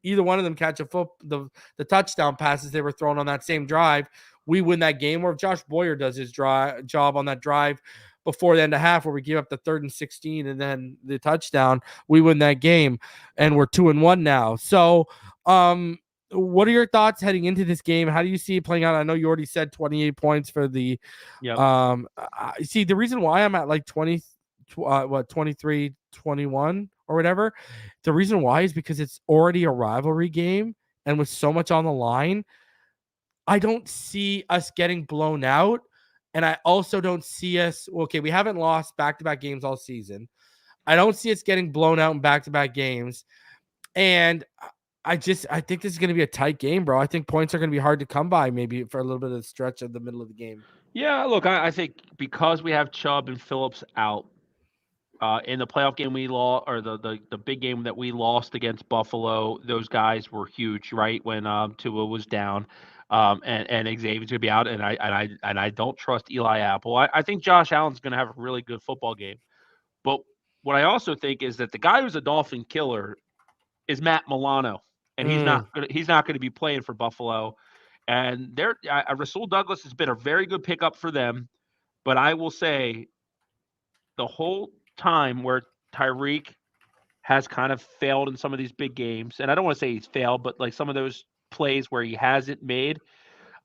either one of them catch the touchdown passes they were throwing on that same drive, we win that game. Or if Josh Boyer does his job on that drive before the end of half where we give up the 3rd and 16 and then the touchdown, we win that game, and we're 2-1 now. So what are your thoughts heading into this game? How do you see it playing out? I know you already said 28 points for the see, the reason why I'm at like 23-21 or whatever, the reason why is because it's already a rivalry game, and with so much on the line, I don't see us getting blown out. And I also don't see us, we haven't lost back-to-back games all season. I don't see us getting blown out in back-to-back games. And I think this is going to be a tight game, bro. I think points are going to be hard to come by maybe for a little bit of the stretch of the middle of the game. Yeah, look, I think because we have Chubb and Phillips out, in the playoff game we lost, or the big game that we lost against Buffalo, those guys were huge, right? When Tua was down. And Xavier's gonna be out, and I don't trust Eli Apple. I think Josh Allen's gonna have a really good football game, but what I also think is that the guy who's a Dolphin killer is Matt Milano, and he's not gonna be playing for Buffalo. And Rasul Douglas has been a very good pickup for them, but I will say the whole time where Tyreek has kind of failed in some of these big games, and I don't want to say he's failed, but like some of those plays where he hasn't made,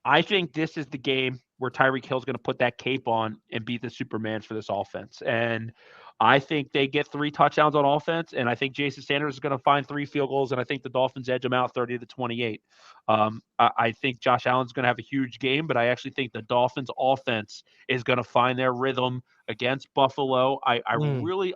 I think this is the game where Tyreek Hill's going to put that cape on and be the Superman for this offense. And I think they get 3 touchdowns on offense, and I think Jason Sanders is going to find 3 field goals, and I think the Dolphins edge them out 30-28. I think Josh Allen's going to have a huge game, but I actually think the Dolphins offense is going to find their rhythm against Buffalo. I really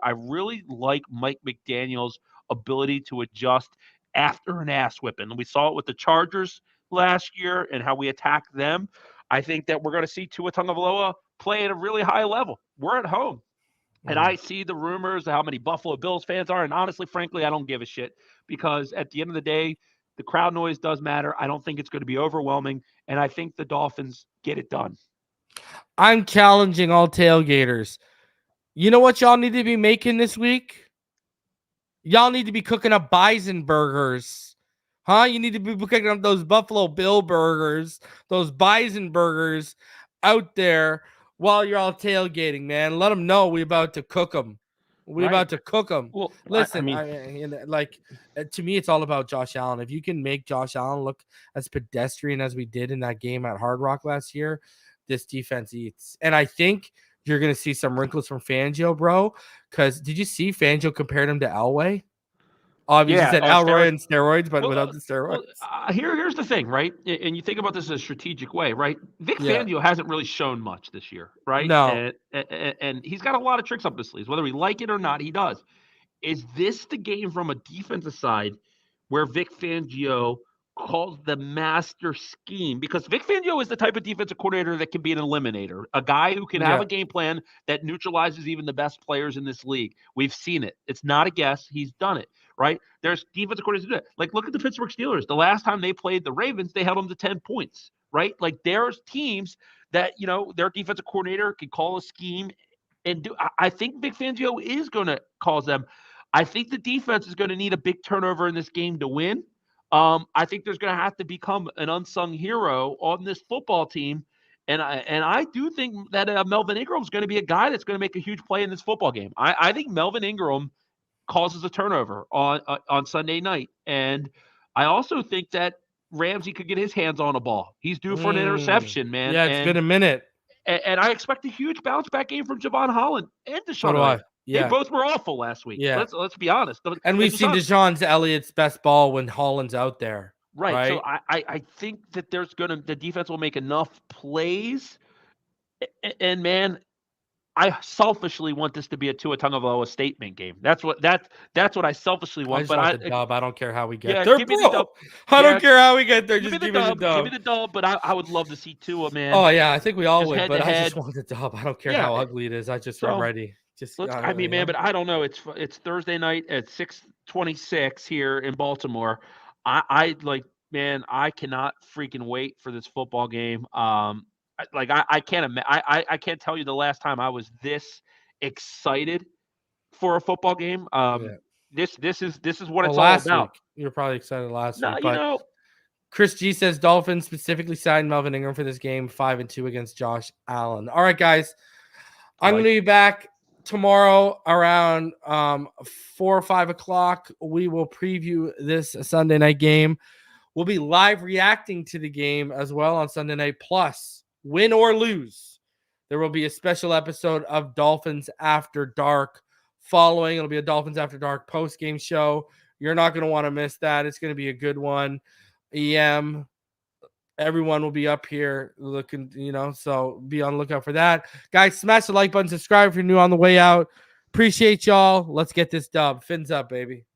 like Mike McDaniel's ability to adjust after an ass whipping. We saw it with the Chargers last year and how we attacked them. I think that we're going to see Tua Tagovailoa play at a really high level. We're at home. And I see the rumors of how many Buffalo Bills fans are. And honestly, frankly, I don't give a shit, because at the end of the day, the crowd noise does matter. I don't think it's going to be overwhelming. And I think the Dolphins get it done. I'm challenging all tailgaters. You know what y'all need to be making this week? Y'all need to be cooking up bison burgers. Huh? You need to be cooking up those Buffalo Bill burgers, those bison burgers out there while you're all tailgating, man. Let them know we about to cook them. We're about to cook them. Well, listen, to me, it's all about Josh Allen. If you can make Josh Allen look as pedestrian as we did in that game at Hard Rock last year, this defense eats. And I think you're going to see some wrinkles from Fangio, bro. Because did you see Fangio compared him to Elway? Obviously, said Elroy and steroids, but without the steroids. Here's the thing, right? And you think about this as a strategic way, right? Vic Fangio hasn't really shown much this year, right? No. And he's got a lot of tricks up his sleeves. Whether we like it or not, he does. Is this the game from a defensive side where Vic Fangio calls the master scheme? Because Vic Fangio is the type of defensive coordinator that can be an eliminator, a guy who can have a game plan that neutralizes even the best players in this league. We've seen it. It's not a guess. He's done it, right? There's defensive coordinators who do it. Like, look at the Pittsburgh Steelers. The last time they played the Ravens, they held them to 10 points, right? Like, there's teams that, their defensive coordinator can call a scheme and do. I think Vic Fangio is going to cause them. I think the defense is going to need a big turnover in this game to win. I think there's going to have to become an unsung hero on this football team. And I do think that Melvin Ingram is going to be a guy that's going to make a huge play in this football game. I think Melvin Ingram causes a turnover on Sunday night. And I also think that Ramsey could get his hands on a ball. He's due for an interception, man. Yeah, it's been a minute. And I expect a huge bounce back game from Javon Holland and Deshaun So do I. Elliott. Yeah. They both were awful last week. Yeah. Let's be honest. And we've seen Deshaun Elliott's best ball when Holland's out there. Right. So I think that the defense will make enough plays. And man, I selfishly want this to be a Tua Tagovailoa statement game. That's what I selfishly want. I don't care how we get there. there. Give me the dub. I don't care how we get there. Just give me the dub. Give me the dub. But I would love to see Tua, man. Oh yeah, I think we all just would. But I just want the dub. I don't care how ugly it is. I'm ready. But I don't know. It's Thursday night at 6:26 here in Baltimore. I cannot freaking wait for this football game. I can't tell you the last time I was this excited for a football game. This is what it's all about. Week, you were probably excited last week. But Chris G says Dolphins specifically signed Melvin Ingram for this game, 5-2 against Josh Allen. All right, guys. I'm going to be back tomorrow around 4 or 5 o'clock. We will preview this Sunday night game. We'll be live reacting to the game as well on Sunday night. Plus, win or lose, there will be a special episode of Dolphins After Dark following. It'll be a Dolphins After Dark post-game show. You're not going to want to miss that. It's going to be a good one. EM, everyone will be up here looking, so be on the lookout for that. Guys, smash the like button, subscribe if you're new on the way out. Appreciate y'all. Let's get this dub. Fins up, baby.